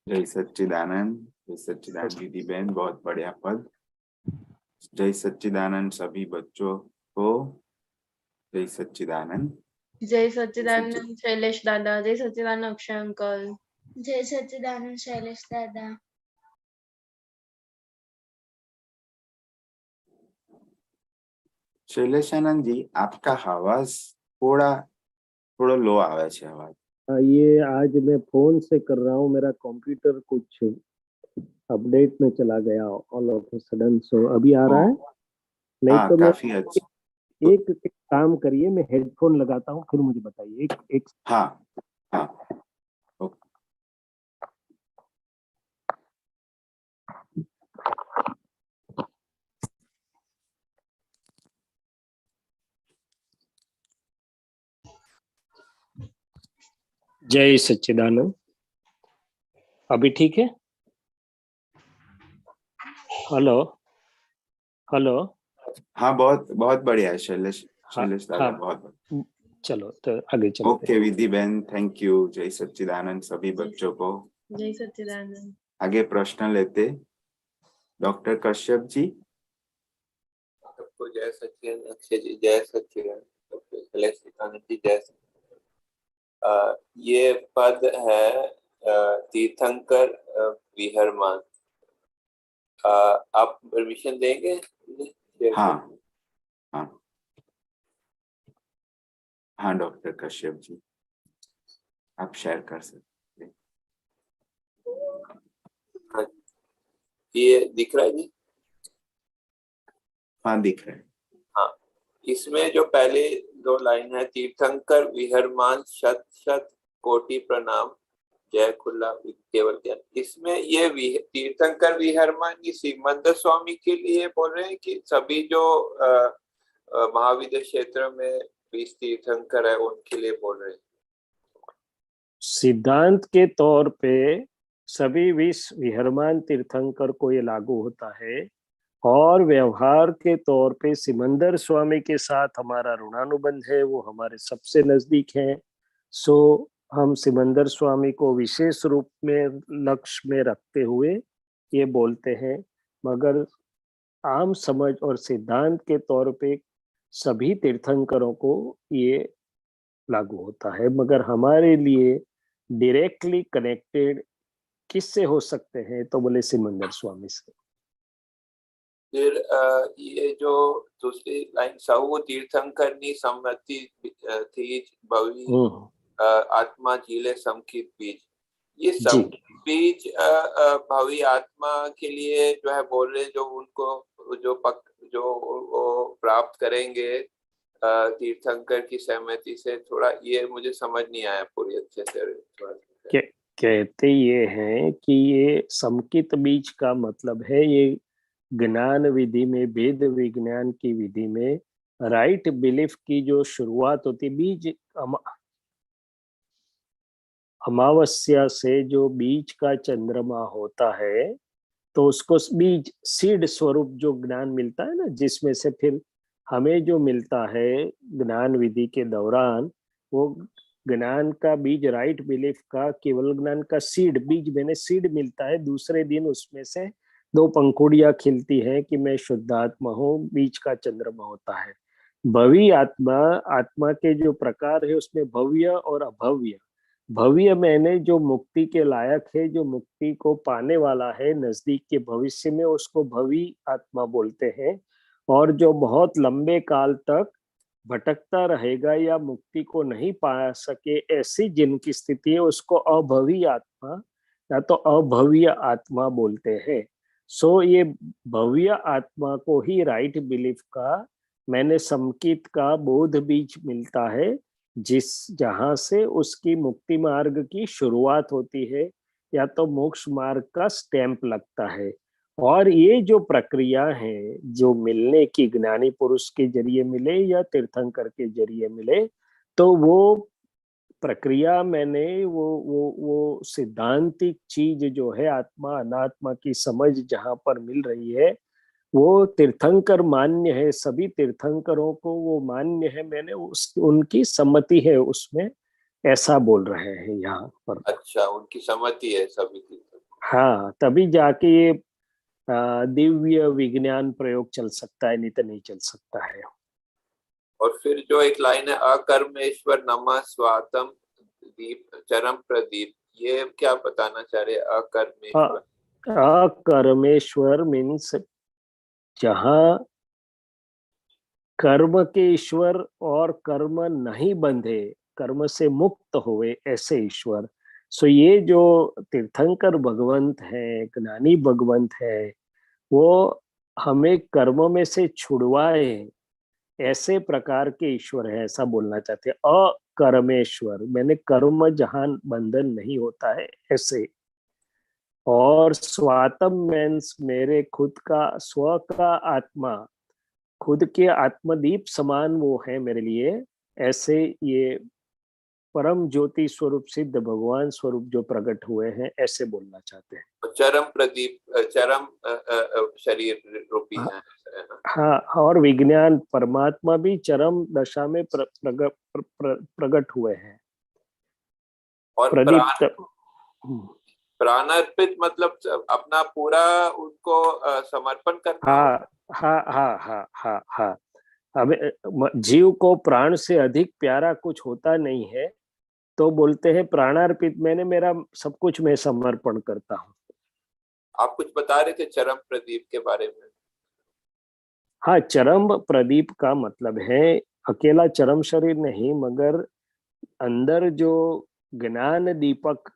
जय सच्चिदानंद। जय सच्चिदानंद दीदी बहन, बहुत बढ़िया पद। जय सच्चिदानंद सभी बच्चों को। जय सच्चिदानंद। जय सच्चिदानंद शैलेश दादा। जय सच्चिदानंद अक्षय अंकल। जय सच्चिदानंद शैलेश दादा। शैलेशानंद जी, आपका आवाज थोड़ा लो आवे छे आवाज। ये आज मैं फोन से कर रहा हूँ, मेरा कंप्यूटर कुछ अपडेट में चला गया ऑल ऑफ सडन, सो अभी आ रहा है। नहीं हाँ, तो मैं काफी अच्छा। एक काम करिए, मैं हेडफोन लगाता हूँ, फिर मुझे बताइए। एक हाँ हाँ। जय सच्चिदानंद। अभी ठीक है? Hello hello. हाँ, बहुत बहुत बढ़िया है शैलेश दादा, हाँ, बहुत। चलो तो आगे चलते ओके विधि बहन, थैंक यू। जय सच्चिदानंद सभी बच्चों को। जय सच्चिदानंद। आगे प्रश्न लेते। डॉक्टर कश्यप जी। सबको जय सच्चिदानंद। अक्षय जी जय सच्चिदानंद। डॉक्टर शैलेश जी जय सच्चिदानंद। ये पद है तीर्थंकर विहरमान। आप परमिशन देंगे? हाँ हाँ हाँ डॉक्टर कश्यप जी, आप शेयर कर सकते हैं। हाँ, ये दिख रहा है जी? हाँ दिख रहा है। हाँ, इसमें जो पहले 2 लाइन है, तीर्थंकर विहरमान शत शत कोटि प्रणाम, जय खुला केवल ज्ञान। इसमें ये तीर्थंकर विहरमान ये श्रीमंत स्वामी के लिए बोल रहे हैं कि सभी जो महाविद्या क्षेत्र में 20 तीर्थंकर है उनके लिए बोल रहे हैं? सिद्धांत के तौर पे सभी 20 विहरमान तीर्थंकर को ये लागू होता है, और व्यवहार के तौर पे सिमंदर स्वामी के साथ हमारा ऋणानुबंध है, वो हमारे सबसे नजदीक हैं। सो हम सिमंदर स्वामी को विशेष रूप में लक्ष्य में रखते हुए ये बोलते हैं, मगर आम समझ और सिद्धांत के तौर पे सभी तीर्थंकरों को ये लागू होता है। मगर हमारे लिए डायरेक्टली कनेक्टेड किससे हो सकते हैं, तो बोले सिमंदर स्वामी से। फिर ये जो दूसरी लाइन, सौ तीर्थंकरनी सम्मति थी भवी आत्मा झीले समकित बीज, ये समकित बीज भवी आत्मा के लिए जो है बोल रहे, जो उनको जो वो प्राप्त करेंगे तीर्थंकर की सहमति से। थोड़ा ये मुझे समझ नहीं आया पूरी अच्छे से। कहते ये हैं कि ये समकित बीज का मतलब है, ये ज्ञान विधि में, वेद विज्ञान की विधि में राइट बिलीफ की जो शुरुआत होती, बीज अमावस्या से जो बीज का चंद्रमा होता है, तो उसको बीज सीड स्वरूप जो ज्ञान मिलता है ना, जिसमें से फिर हमें जो मिलता है ज्ञान विधि के दौरान, वो ज्ञान का बीज, राइट बिलीफ का केवल ज्ञान का सीड, बीज मैंने सीड मिलता है। दूसरे दिन उसमें से 2 पंखुड़ियां खिलती हैं कि मैं शुद्ध आत्मा हूँ, बीज का चंद्रमा होता है। भव्य आत्मा, आत्मा के जो प्रकार है उसमें भव्य और अभव्य। भव्य मैंने जो मुक्ति के लायक है, जो मुक्ति को पाने वाला है नजदीक के भविष्य में, उसको भव्य आत्मा बोलते हैं। और जो बहुत लंबे काल तक भटकता रहेगा या मुक्ति को नहीं पा सके, ऐसी जिनकी स्थिति है, उसको अभव्य आत्मा या तो अभव्य आत्मा बोलते हैं। सो ये भव्य आत्मा को ही राइट बिलीफ का, मैंने संकेत का बोध बीज मिलता है, जहां से उसकी मुक्ति मार्ग की शुरुआत होती है या तो मोक्ष मार्ग का स्टैंप लगता है। और ये जो प्रक्रिया है जो मिलने की, ज्ञानी पुरुष के जरिए मिले या तीर्थंकर के जरिए मिले, तो वो प्रक्रिया मैंने वो सिद्धांतिक चीज जो है आत्मा अनात्मा की समझ जहां पर मिल रही है, वो तीर्थंकर मान्य है, सभी तीर्थंकरों को वो मान्य है, मैंने उनकी सम्मति है उसमें, ऐसा बोल रहे हैं यहाँ पर। अच्छा, उनकी सम्मति है सभी की। हाँ, तभी जाके ये दिव्य विज्ञान प्रयोग चल सकता है, नहीं तो नहीं चल सकता है। और फिर जो एक लाइन है, अकर्मेश्वर नमः स्वातम दीप चरम प्रदीप, ये क्या बताना चाह रहे हैं अकर्मेश्वर? अकर्मेश्वर मीन्स जहां कर्म के ईश्वर और कर्म नहीं बंधे, कर्म से मुक्त हुए, ऐसे ईश्वर। सो ये जो तीर्थंकर भगवंत है, ज्ञानी भगवंत है, वो हमें कर्म में से छुड़वाए, ऐसे प्रकार के ईश्वर है, ऐसा बोलना चाहते हैं। अकर्मेश्वर मैंने कर्म जहां बंधन नहीं होता है, ऐसे। और स्वातम मीन्स मेरे खुद का, स्व का आत्मा, खुद के आत्मदीप समान वो है मेरे लिए, ऐसे ये परम ज्योति स्वरूप सिद्ध भगवान स्वरूप जो प्रकट हुए हैं, ऐसे बोलना चाहते हैं। चरम प्रदीप, चरम शरीर रूपी है। हाँ, और विज्ञान परमात्मा भी चरम दशा में प्रकट हुए हैं। और प्राणार्पित मतलब अपना पूरा उनको समर्पण करना। हाँ हाँ हाँ हाँ हाँ हाँ। अब जीव को प्राण से अधिक प्यारा कुछ होता नहीं है, तो बोलते हैं प्राणार्पित, मैंने मेरा सब कुछ मैं समर्पण करता हूँ। आप कुछ बता रहे थे चरम प्रदीप के बारे में। हाँ, चरम प्रदीप का मतलब है अकेला चरम शरीर नहीं, मगर अंदर जो ज्ञान दीपक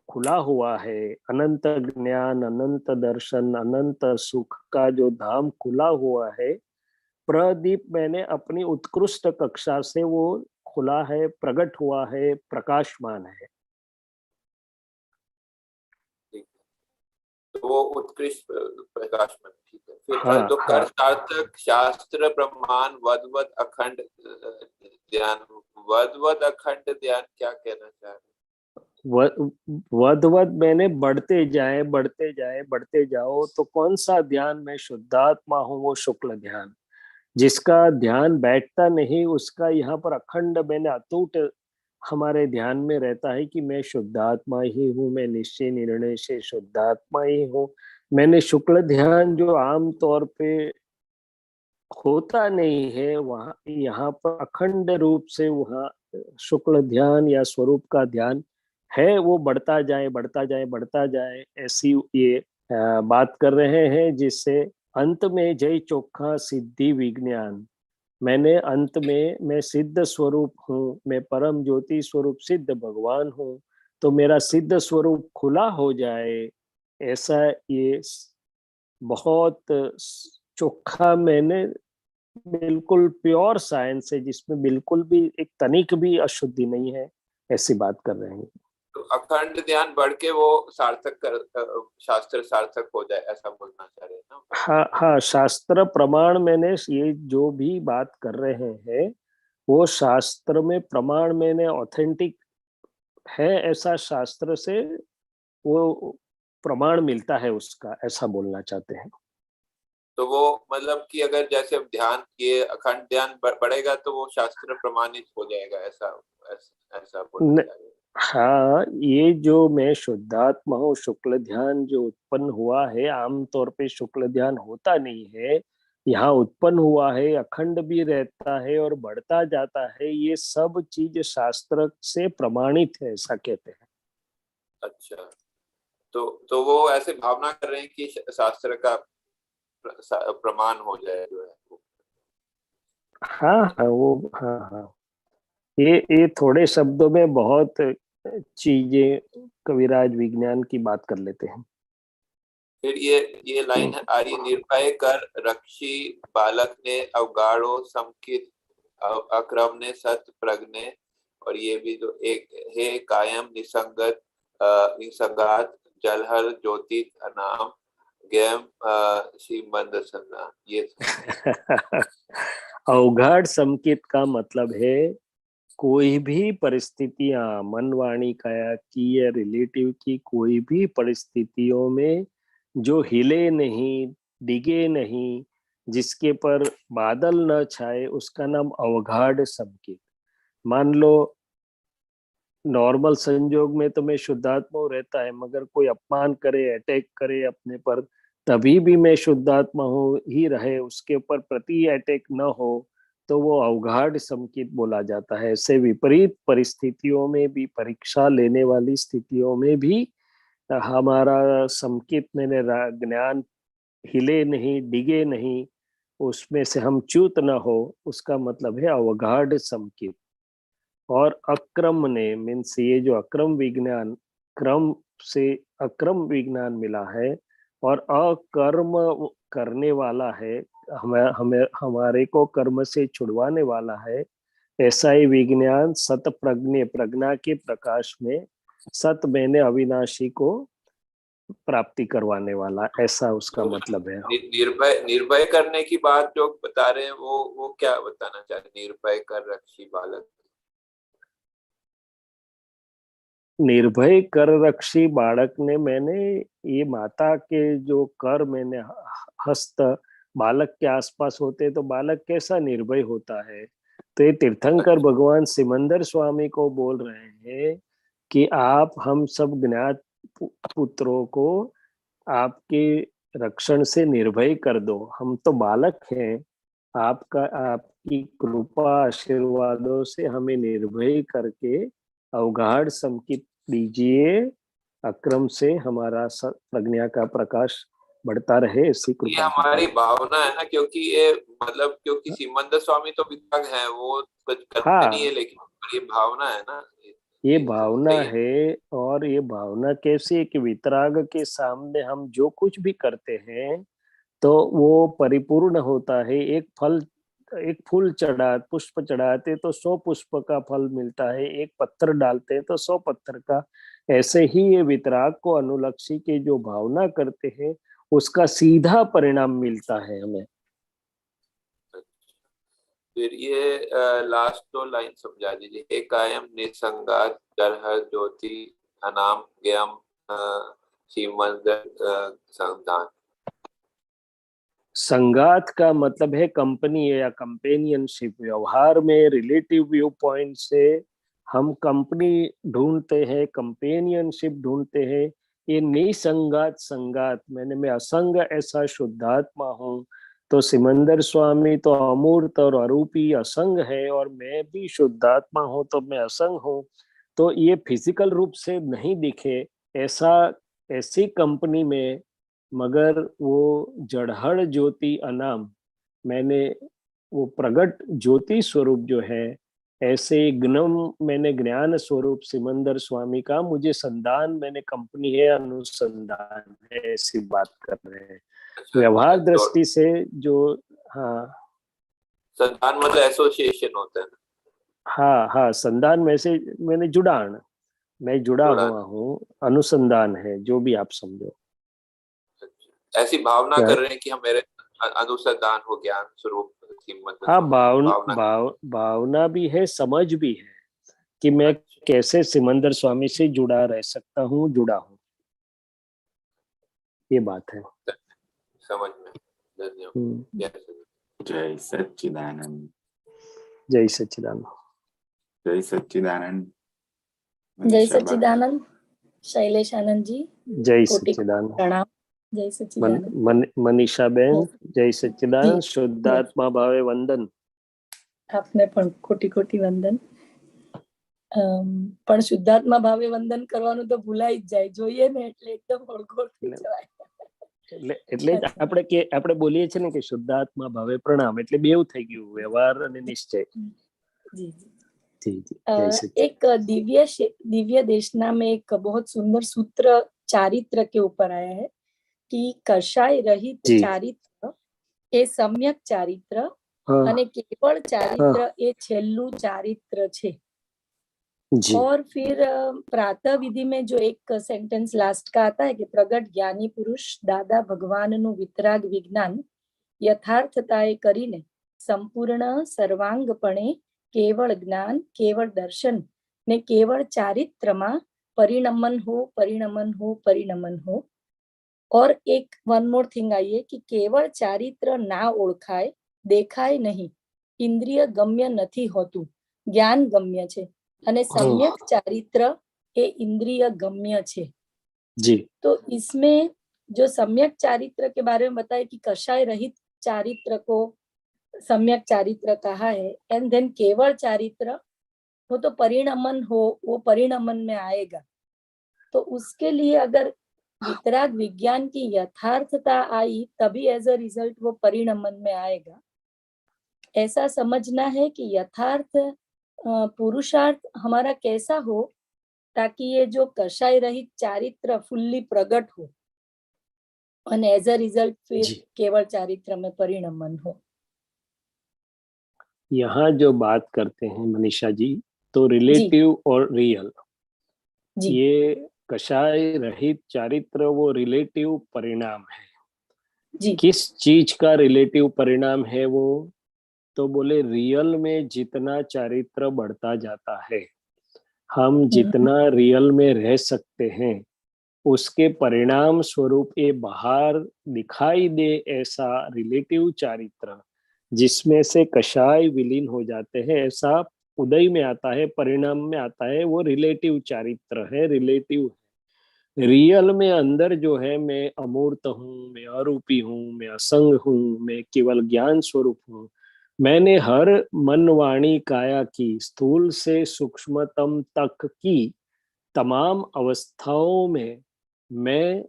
खुला हुआ है, अनंत ज्ञान, अनंत दर्शन, अनंत सुख का जो धाम खुला हुआ है, प्रदीप मैंने अपनी उत्कृष्ट कक्षा से वो खुला है, प्रकट हुआ है, प्रकाशमान है। तो वो उत्कृष्ट प्रकाशमान, ठीक है। फिर हाँ, तो कर सार्थक शास्त्र प्रमाण वदवद अखंड ध्यान, वदवद अखंड ध्यान क्या कहना चाह रहे? वद मैंने बढ़ते जाए बढ़ते जाए बढ़ते जाओ, तो कौन सा ध्यान? मैं शुद्धात्मा हूँ, वो शुक्ल ध्यान। जिसका ध्यान बैठता नहीं, उसका यहाँ पर अखंड मैंने अटूट हमारे ध्यान में रहता है कि मैं शुद्धात्मा ही हूँ, मैं निश्चय निर्णय से शुद्धात्मा ही हूँ। मैंने शुक्ल ध्यान जो आम तौर पे होता नहीं है, वहाँ यहाँ पर अखंड रूप से वहाँ शुक्ल ध्यान या स्वरूप का ध्यान है, वो बढ़ता जाए बढ़ता जाए बढ़ता जाए, ऐसी ये बात कर रहे हैं, जिससे अंत में जय चोखा सिद्धि विज्ञान, मैंने अंत में मैं सिद्ध स्वरूप हूँ, मैं परम ज्योति स्वरूप सिद्ध भगवान हूँ, तो मेरा सिद्ध स्वरूप खुला हो जाए, ऐसा ये बहुत चोखा मैंने बिल्कुल प्योर साइंस है, जिसमें बिल्कुल भी एक तनिक भी अशुद्धि नहीं है, ऐसी बात कर रहे हैं। तो मतलब अखंड ध्यान बढ़ के वो सार्थक शास्त्र सार्थक हो जाए, ऐसा बोलना चाह रहे हैं ना? हाँ हाँ, शास्त्र प्रमाण, मैंने ये जो भी बात कर रहे हैं वो शास्त्र में प्रमाण मैंने ऑथेंटिक है, ऐसा शास्त्र से वो प्रमाण मिलता है उसका, ऐसा बोलना चाहते हैं। तो वो मतलब कि अगर जैसे ध्यान, ये अखंड ध्यान बढ़ेगा तो वो शास्त्र प्रमाणित हो जाएगा, ऐसा ऐसा बोलना चाह रहे हैं। हाँ, ये जो मैं शुद्धात्मा हूँ, शुक्ल ध्यान जो उत्पन्न हुआ है, आमतौर पे शुक्ल ध्यान होता नहीं है, यहाँ उत्पन्न हुआ है, अखंड भी रहता है और बढ़ता जाता है, ये सब चीज शास्त्र से प्रमाणित है, ऐसा कहते हैं। अच्छा, तो वो ऐसे भावना कर रहे हैं कि शास्त्र का प्रमाण हो जाए जो है वो। हाँ हाँ, वो हाँ हाँ, ये थोड़े शब्दों में बहुत चीजें कविराज विज्ञान की बात कर लेते हैं। फिर ये लाइन आ रही, निर्भय कर रक्षी बालक ने अवगाढ़ो समकित अक्रम ने सत प्रज्ञ, और ये भी जो एक है कायम निसंगत निसंगात जलहर ज्योति अनाम गेम श्रीमंद सन्ना, ये अवगाढ़ समकित का मतलब है कोई भी परिस्थितियां, मन वाणी काया की या रिलेटिव की कोई भी परिस्थितियों में जो हिले नहीं, डिगे नहीं, जिसके पर बादल न छाए, उसका नाम अवगाढ़ समकित। मान लो नॉर्मल संजोग में तो मैं शुद्धात्मा रहता है, मगर कोई अपमान करे, अटैक करे अपने पर, तभी भी मैं शुद्धात्मा हूँ ही रहे, उसके ऊपर प्रति अटैक न हो, तो वो अवगाढ़ समकित बोला जाता है। ऐसे विपरीत परिस्थितियों में भी, परीक्षा लेने वाली स्थितियों में भी हमारा समकित, मैंने ज्ञान हिले नहीं, डिगे नहीं, उसमें से हम च्युत न हो, उसका मतलब है अवगाढ़ समकित। और अक्रम ने मीन्स ये जो अक्रम विज्ञान, क्रम से अक्रम विज्ञान मिला है, और अकर्म करने वाला है, हमारे को कर्म से छुड़वाने वाला है, ऐसा ही विज्ञान सत प्रज्ञ, प्रज्ञा के प्रकाश में सत मैंने अविनाशी को प्राप्ति करवाने वाला, ऐसा उसका मतलब है। निर्भय करने की बात जो बता रहे हैं वो क्या बताना चाह रहे हैं? निर्भय कर रक्षी बालक, निर्भय कर रक्षी बालक ने, मैंने ये माता के जो कर मैंने हस्त बालक के आसपास होते तो बालक कैसा निर्भय होता है, तो ये तीर्थंकर भगवान सिमंदर स्वामी को बोल रहे हैं कि आप हम सब ज्ञात पुत्रों को आपके रक्षण से निर्भय कर दो, हम तो बालक हैं, आपकी कृपा आशीर्वादों से हमें निर्भय करके अवगाढ़ समकित दीजिए, अक्रम से हमारा प्रज्ञा का प्रकाश बढ़ता रहे, इसी कृपा। ये हमारी भावना है ना, क्योंकि ये मतलब क्योंकि सिमंदर स्वामी तो वितराग है, वो करते नहीं है, लेकिन ये भावना है ना, ये भावना है। और ये भावना कैसी है कि वितराग के सामने हम जो कुछ भी करते हैं तो वो परिपूर्ण होता है। एक फूल पुष्प चढ़ाते तो 100 पुष्प का फल मिलता है, एक पत्थर डालते हैं तो 100 पत्थर का। ऐसे ही ये वितराग को अनुलक्षी के जो भावना करते हैं उसका सीधा परिणाम मिलता है हमें। फिर ये लास्ट 2 लाइन समझा दीजिए। एक कायम निसंगात जलहर ज्योति अनाम ज्ञम श्रीमंद संधान। संगात का मतलब है कंपनी या कंपेनियनशिप। व्यवहार में रिलेटिव व्यू पॉइंट से हम कंपनी ढूंढते हैं, कंपेनियनशिप ढूंढते हैं। ये निसंगात संगात, मैं असंग ऐसा शुद्धात्मा हूँ, तो सिमंदर स्वामी तो अमूर्त और अरूपी असंग है, और मैं भी शुद्धात्मा हूँ तो मैं असंग हूँ। तो ये फिजिकल रूप से नहीं दिखे ऐसी कंपनी में, मगर वो जड़हड़ ज्योति अनाम, मैंने वो प्रगट ज्योति स्वरूप जो है, ऐसे ज्ञान मैंने ज्ञान स्वरूप सिमंदर स्वामी का मुझे संधान, मैंने कंपनी है, अनुसंधान है, ऐसी बात कर रहे हैं। व्यवहार दृष्टि से जो, हाँ, संधान मतलब एसोसिएशन होता है। हाँ हाँ, संधान में से मैंने जुड़ान, मैं जुड़ा जुड़ा हुआ हूँ, अनुसंधान है, जो भी आप समझो। ऐसी भावना क्या? कर रहे हैं कि हम मेरे अनुसंधान हो ज्ञान स्वरूप श्रीमद हाँ, भावना। भावना भी है, समझ भी है कि मैं कैसे सिमंदर स्वामी से जुड़ा रह सकता हूँ, जुड़ा हूँ, ये बात है। समझ में। धन्यवाद। जय सच्चिदानंद। जय सच्चिदानंद। जय सच्चिदानंद। जय मनीषा बा- सच्चिदानंद। शैलेश आनंद जी, जय कोटि सच्चिदानंद। प्रणाम। जय सच्चिदानंद। मनीषा बेन, जय सच्चिदानंद। शुद्धात्मा भावे वंदन। આપને પણ કોટી કોટી વંદન. પણ શુદ્ધાત્મા ભાવે વંદન કરવાનું તો ભૂલાઈ જ જાય, જોઈએ ને એટલે એકદમ હળગોળ થઈ જવાય. એટલે જ આપણે બોલીએ છીએ ને કે શુદ્ધાત્મા ભાવે પ્રણામ, એટલે બેવ થઈ ગયું, વ્યવહાર અને નિશ્ચય. जी जी जी, जय सच्चिदानंद। एक दिव्य देशना में एक बहुत सुंदर सूत्र चारित्र के ऊपर आया है कि कषाय रहित चारित्र ए सम्यक चारित्र અને કેવળ ચારિત્ર એ છેલ્લું ચારિત્ર છે. और फिर प्रातः विधि में जो एक सेंटेंस लास्ट का आता है कि प्रगट ज्ञानी पुरुष दादा भगवान नु वितराग विज्ञान यथार्थताए करीने संपूर्ण सर्वांगपणे केवळ ज्ञान केवळ दर्शन ने केवळ चारित्रमा परिणमन हो. और एक वन मोर थिंग आई है कि केवळ चारित्र ना ओळखाय, देखाय नहीं, इंद्रिय गम्य નથી હોતું, ज्ञान गम्य છે અને सम्यक चारित्र એ इंद्रिय गम्य છે जी। तो इसमें जो सम्यक चारित्र के बारे में बताया कि कषाय रहित चारित्र को सम्यक चारित्र कहा है, एंड देन केवल चारित्र वो तो परिणमन हो, वो परिणमन में आएगा। तो उसके लिए अगर वितराग विज्ञान की यथार्थता आई तभी एज अ रिजल्ट वो परिणमन में आएगा। ऐसा समझना है कि यथार्थ पुरुषार्थ हमारा कैसा हो ताकि ये जो कषाय रहित चारित्र फुल्ली प्रकट हो और एज अ रिजल्ट फिर केवल चारित्र में परिणमन हो। यहाँ जो बात करते हैं मनीषा जी, तो रिलेटिव और रियल, ये कषाय रहित चारित्र वो रिलेटिव परिणाम है जी। किस चीज का रिलेटिव परिणाम है वो? तो बोले रियल में जितना चारित्र बढ़ता जाता है, हम जितना रियल में रह सकते हैं, उसके परिणाम स्वरूप ये बाहर दिखाई दे ऐसा रिलेटिव चारित्र जिसमें से कषाय विलीन हो जाते हैं, ऐसा उदय में आता है, परिणाम में आता है, वो रिलेटिव चारित्र है, रिलेटिव है। रियल में अंदर जो है मैं अमूर्त हूँ, मैं अरूपी हूँ, मैं असंग हूँ, मैं केवल ज्ञान स्वरूप हूँ। मैंने हर मन वाणी काया की स्थूल से सूक्ष्मतम तक की तमाम अवस्थाओं में मैं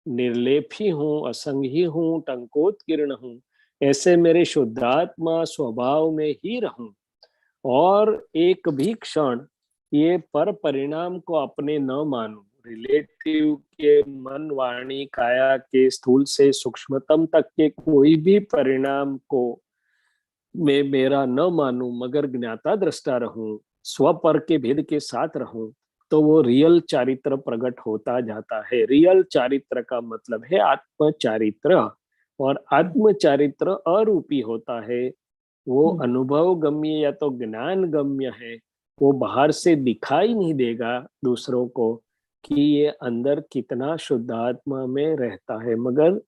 निर्लेपी हूँ, असंगी हूँ, टंकोत्कीर्ण हूँ, ऐसे मेरे शुद्धात्मा स्वभाव में ही रहूं और एक भी क्षण ये पर परिणाम को अपने न मानूं, रिलेटिव के मन वाणी काया के स्थूल से सूक्ष्मतम तक के कोई भी परिणाम को मैं मेरा न मानूं, मगर ज्ञाता दृष्टा रहूं, स्वपर के भेद के साथ रहूं, तो वो रियल चारित्र प्रकट होता जाता है। रियल चारित्र का मतलब है आत्म चारित्र, और आत्म चारित्र अरूपी होता है, वो अनुभव गम्य या तो ज्ञान गम्य है, वो बाहर से दिखाई नहीं देगा दूसरों को कि ये अंदर कितना शुद्ध आत्मा में रहता है, मगर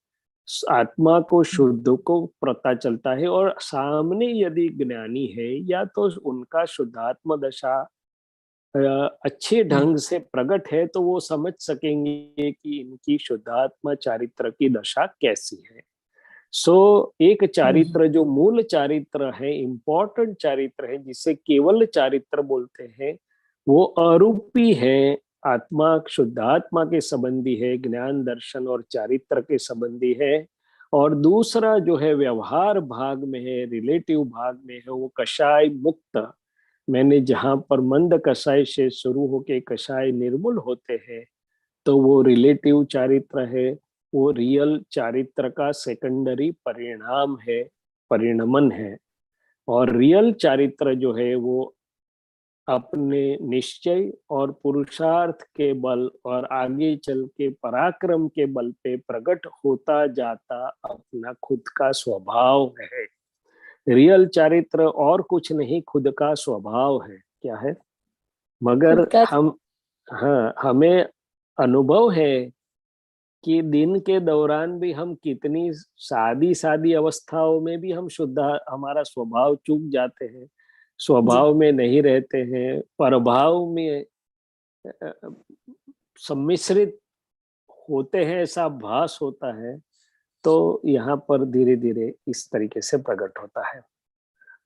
आत्मा को शुद्ध को पता चलता है। और सामने यदि ज्ञानी है या तो उनका शुद्धात्म दशा अच्छे ढंग से प्रकट है, तो वो समझ सकेंगे कि इनकी शुद्धात्मा चारित्र की दशा कैसी है। एक चारित्र जो मूल चारित्र है, इम्पोर्टेंट चारित्र है, जिसे केवल चारित्र बोलते हैं, वो अरूपी है, आत्मा शुद्धात्मा के संबंधी है, ज्ञान दर्शन और चारित्र के संबंधी है। और दूसरा जो है व्यवहार भाग में है, रिलेटिव भाग में है, वो कषाय मुक्त, मैंने जहां पर मंद कषाय से शुरू होके कषाय निर्मूल होते हैं, तो वो रिलेटिव चारित्र है, वो रियल चारित्र का सेकेंडरी परिणाम है, परिणमन है। और रियल चारित्र जो है वो अपने निश्चय और पुरुषार्थ के बल और आगे चल के पराक्रम के बल पे प्रकट होता जाता अपना खुद का स्वभाव है। रियल चारित्र और कुछ नहीं, खुद का स्वभाव है। क्या है? मगर हमें अनुभव है कि दिन के दौरान भी हम कितनी सादी अवस्थाओं में भी हम हमारा स्वभाव चूक जाते हैं, स्वभाव में नहीं रहते हैं, प्रभाव में सम्मिश्रित होते हैं, ऐसा भास होता है। तो यहाँ पर धीरे धीरे इस तरीके से प्रकट होता है।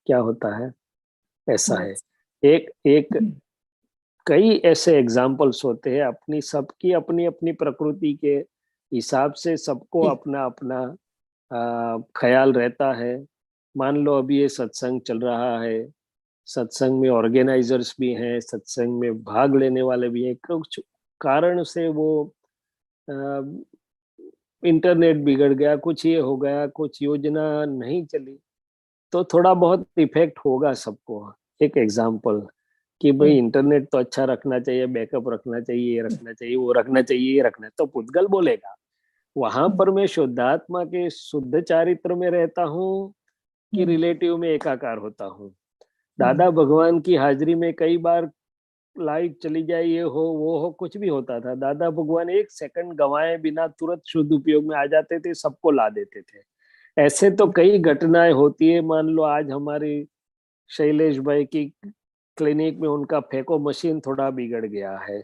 क्या होता है? ऐसा है। एक कई ऐसे एग्जाम्पल्स होते हैं, अपनी सबकी अपनी अपनी प्रकृति के हिसाब से सबको अपना अपना ख्याल रहता है। मान लो अभी ये सत्संग चल रहा है, सत्संग में ऑर्गेनाइजर्स भी हैं, सत्संग में भाग लेने वाले भी हैं। कुछ कारण से वो इंटरनेट बिगड़ गया, कुछ ये हो गया, कुछ योजना नहीं चली, तो थोड़ा बहुत इफेक्ट होगा सबको। एक एग्जाम्पल कि भाई इंटरनेट तो अच्छा रखना चाहिए, बैकअप रखना चाहिए, ये रखना चाहिए, वो रखना चाहिए, ये रखना, तो पुद्गल बोलेगा। वहां पर मैं शुद्धात्मा के शुद्ध चारित्र में रहता हूँ कि रिलेटिव में एकाकार होता हूँ। दादा भगवान की हाजिरी में कई बार लाइट चली जाए, ये हो वो हो, कुछ भी होता था, दादा भगवान 1 सेकंड गंवाए बिना तुरंत शुद्ध उपयोग में आ जाते थे, सबको ला देते थे। ऐसे तो कई घटनाएं होती है। मान लो आज हमारी शैलेश भाई की क्लिनिक में उनका फेको मशीन थोड़ा बिगड़ गया है,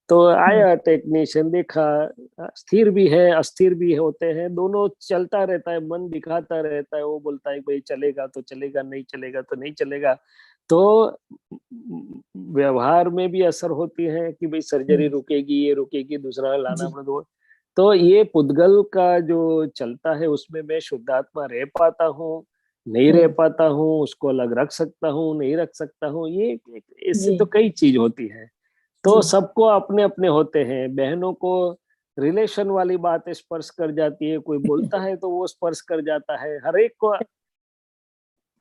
तो आया टेक्नीशियन, देखा, स्थिर भी है अस्थिर भी होते हैं, दोनों चलता रहता है, मन दिखाता रहता है। वो बोलता है भाई चलेगा तो चलेगा, नहीं चलेगा तो नहीं चलेगा। तो व्यवहार में भी असर होती है कि भाई सर्जरी रुकेगी, ये रुकेगी, दूसरा लाना पड़ेगा। तो ये पुद्गल का जो चलता है उसमें मैं शुद्धात्मा रह पाता हूँ, नहीं रह पाता हूँ, उसको अलग रख सकता हूँ, नहीं रख सकता हूँ, ये इससे तो कई चीज होती है। तो सबको अपने अपने होते हैं। बहनों को रिलेशन वाली बात स्पर्श कर जाती है, कोई बोलता है तो वो स्पर्श कर जाता है। हर एक को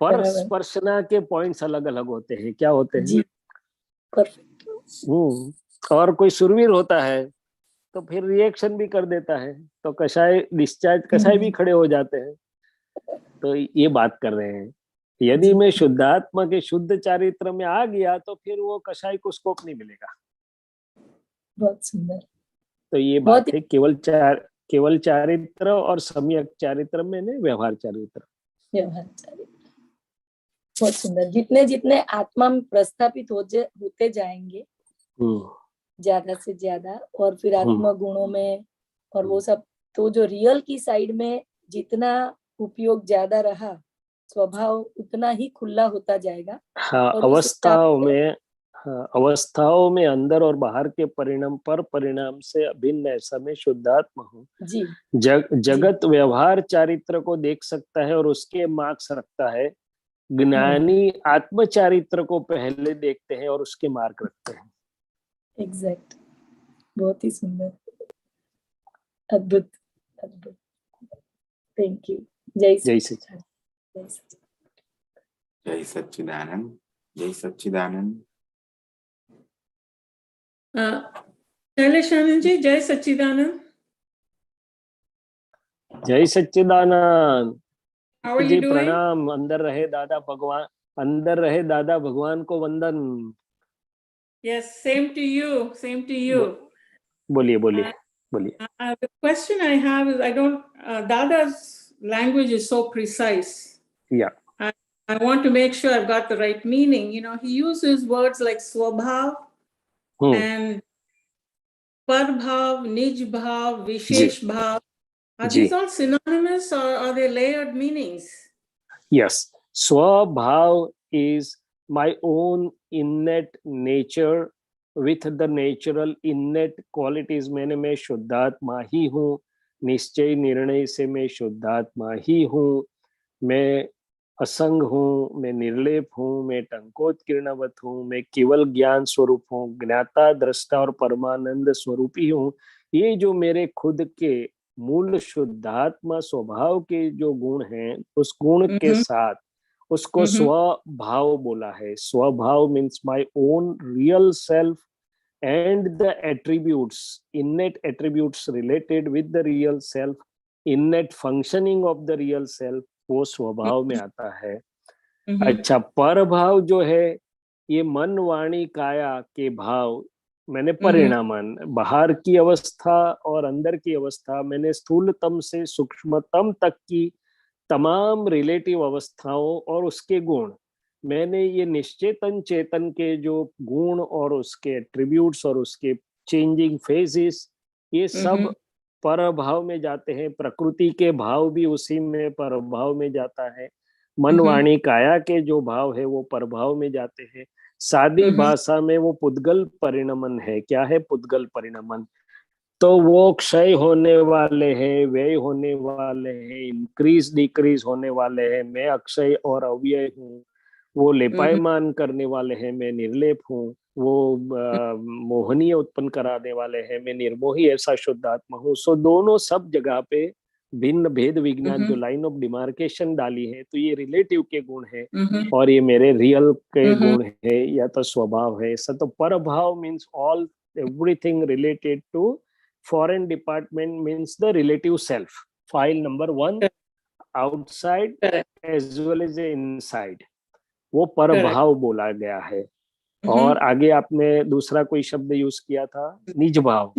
पर स्पर्शना के पॉइंट्स अलग अलग होते हैं। क्या होते हैं? और कोई सुरवीर होता है तो फिर रिएक्शन भी कर देता है, तो कषाय डिस्चार्ज कषाय भी खड़े हो जाते हैं। तो ये बात कर रहे हैं, यदि मैं शुद्धात्मा के शुद्ध चारित्र में आ गया तो फिर वो कषाय को स्कोप नहीं मिलेगा। बहुत सुंदर। तो ये बात है, केवल चारित्र और सम्यक चारित्र में नहीं, व्यवहार चारित्र। बहुत सुंदर। जितने जितने आत्मा में प्रस्थापित होते जाएंगे ज्यादा से ज्यादा, और फिर आत्मा गुणों में और वो सब, तो जो रियल की साइड में जितना उपयोग ज्यादा रहा, स्वभाव उतना ही खुला होता जाएगा। हाँ, अवस्थाओं में अंदर और बाहर के परिणाम से अभिन्न ऐसा मैं शुद्धात्मा हूँ। जगत व्यवहार चारित्र को देख सकता है और उसके मार्क्स रखता है। ज्ञानी आत्म चारित्र को पहले देखते हैं और उसके मार्क रखते हैं। एग्जैक्ट। बहुत ही सुंदर, अद्भुत अद्भुत। Thank you. जय सच्चिदानंद। जय सच्चिदानंद। जय सच्चिदानंद। शैलेश जी, जय सच्चिदानंद। जय सच्चिदानंद जी, प्रणाम। अंदर रहे दादा भगवान को वंदन। Yes, same to you. Same to you. बोलिए। The question I have is, Dada's language is so precise. Yeah. I want to make sure I've got the right meaning. You know, he uses words like swabhav and parbhav, nij bhav, vishesh bhav. Are these all synonymous or are they layered meanings? Yes. Swabhav is my own innate nature with the natural innate qualities। मैं शुद्धात्मा ही हूँ, निश्चय निर्णय से मैं शुद्धात्मा ही हूँ, मैं असंग हूँ, मैं निर्लेप हूँ, मैं टंकोत्कीर्णवत हूँ, मैं केवल ज्ञान स्वरूप हूँ, ज्ञाता दृष्टा और परमानंद स्वरूपी हूँ। ये जो मेरे खुद के मूल शुद्धात्मा स्वभाव के जो गुण हैं, उस गुण के साथ उसको स्वभाव बोला है। स्वभाव means my own real self and the attributes, innate attributes related with the real self, innate functioning of the real self, वो स्वभाव में आता है। अच्छा, पर भाव जो है ये मन वाणी काया के भाव, मैंने परिणामन, बाहर की अवस्था और अंदर की अवस्था, मैंने स्थूलतम से सूक्ष्मतम तक की तमाम रिलेटिव अवस्थाओं और उसके गुण, मैंने ये निश्चेतन चेतन के जो गुण और उसके एट्रीब्यूट्स और उसके चेंजिंग फेजेस, ये सब पर भाव में जाते हैं। प्रकृति के भाव भी उसी में पर भाव में जाता है। मन वाणी काया के जो भाव है वो पर भाव में जाते हैं। सादी भाषा में वो पुद्गल परिणमन है। क्या है पुद्गल परिणमन? तो वो क्षय होने वाले हैं, व्यय होने वाले हैं, इंक्रीज डिक्रीज होने वाले हैं। मैं अक्षय और अव्यय हूँ। वो लेपायमान करने वाले हैं, मैं निर्लेप हूँ। वो मोहनीय उत्पन्न कराने वाले हैं, मैं निर्मोही ऐसा शुद्ध आत्मा हूँ। सो दोनों सब जगह पे भिन्न भेद विज्ञान जो लाइन ऑफ डिमार्केशन डाली है, तो ये रिलेटिव के गुण है और ये मेरे रियल के गुण है या तो स्वभाव है। ऐसा तो पर भाव means all everything related to foreign department means the relative self, file number 1 outside as well as inside, वो पर भाव बोला गया है। और आगे आपने दूसरा कोई शब्द यूज किया था, निज भाव,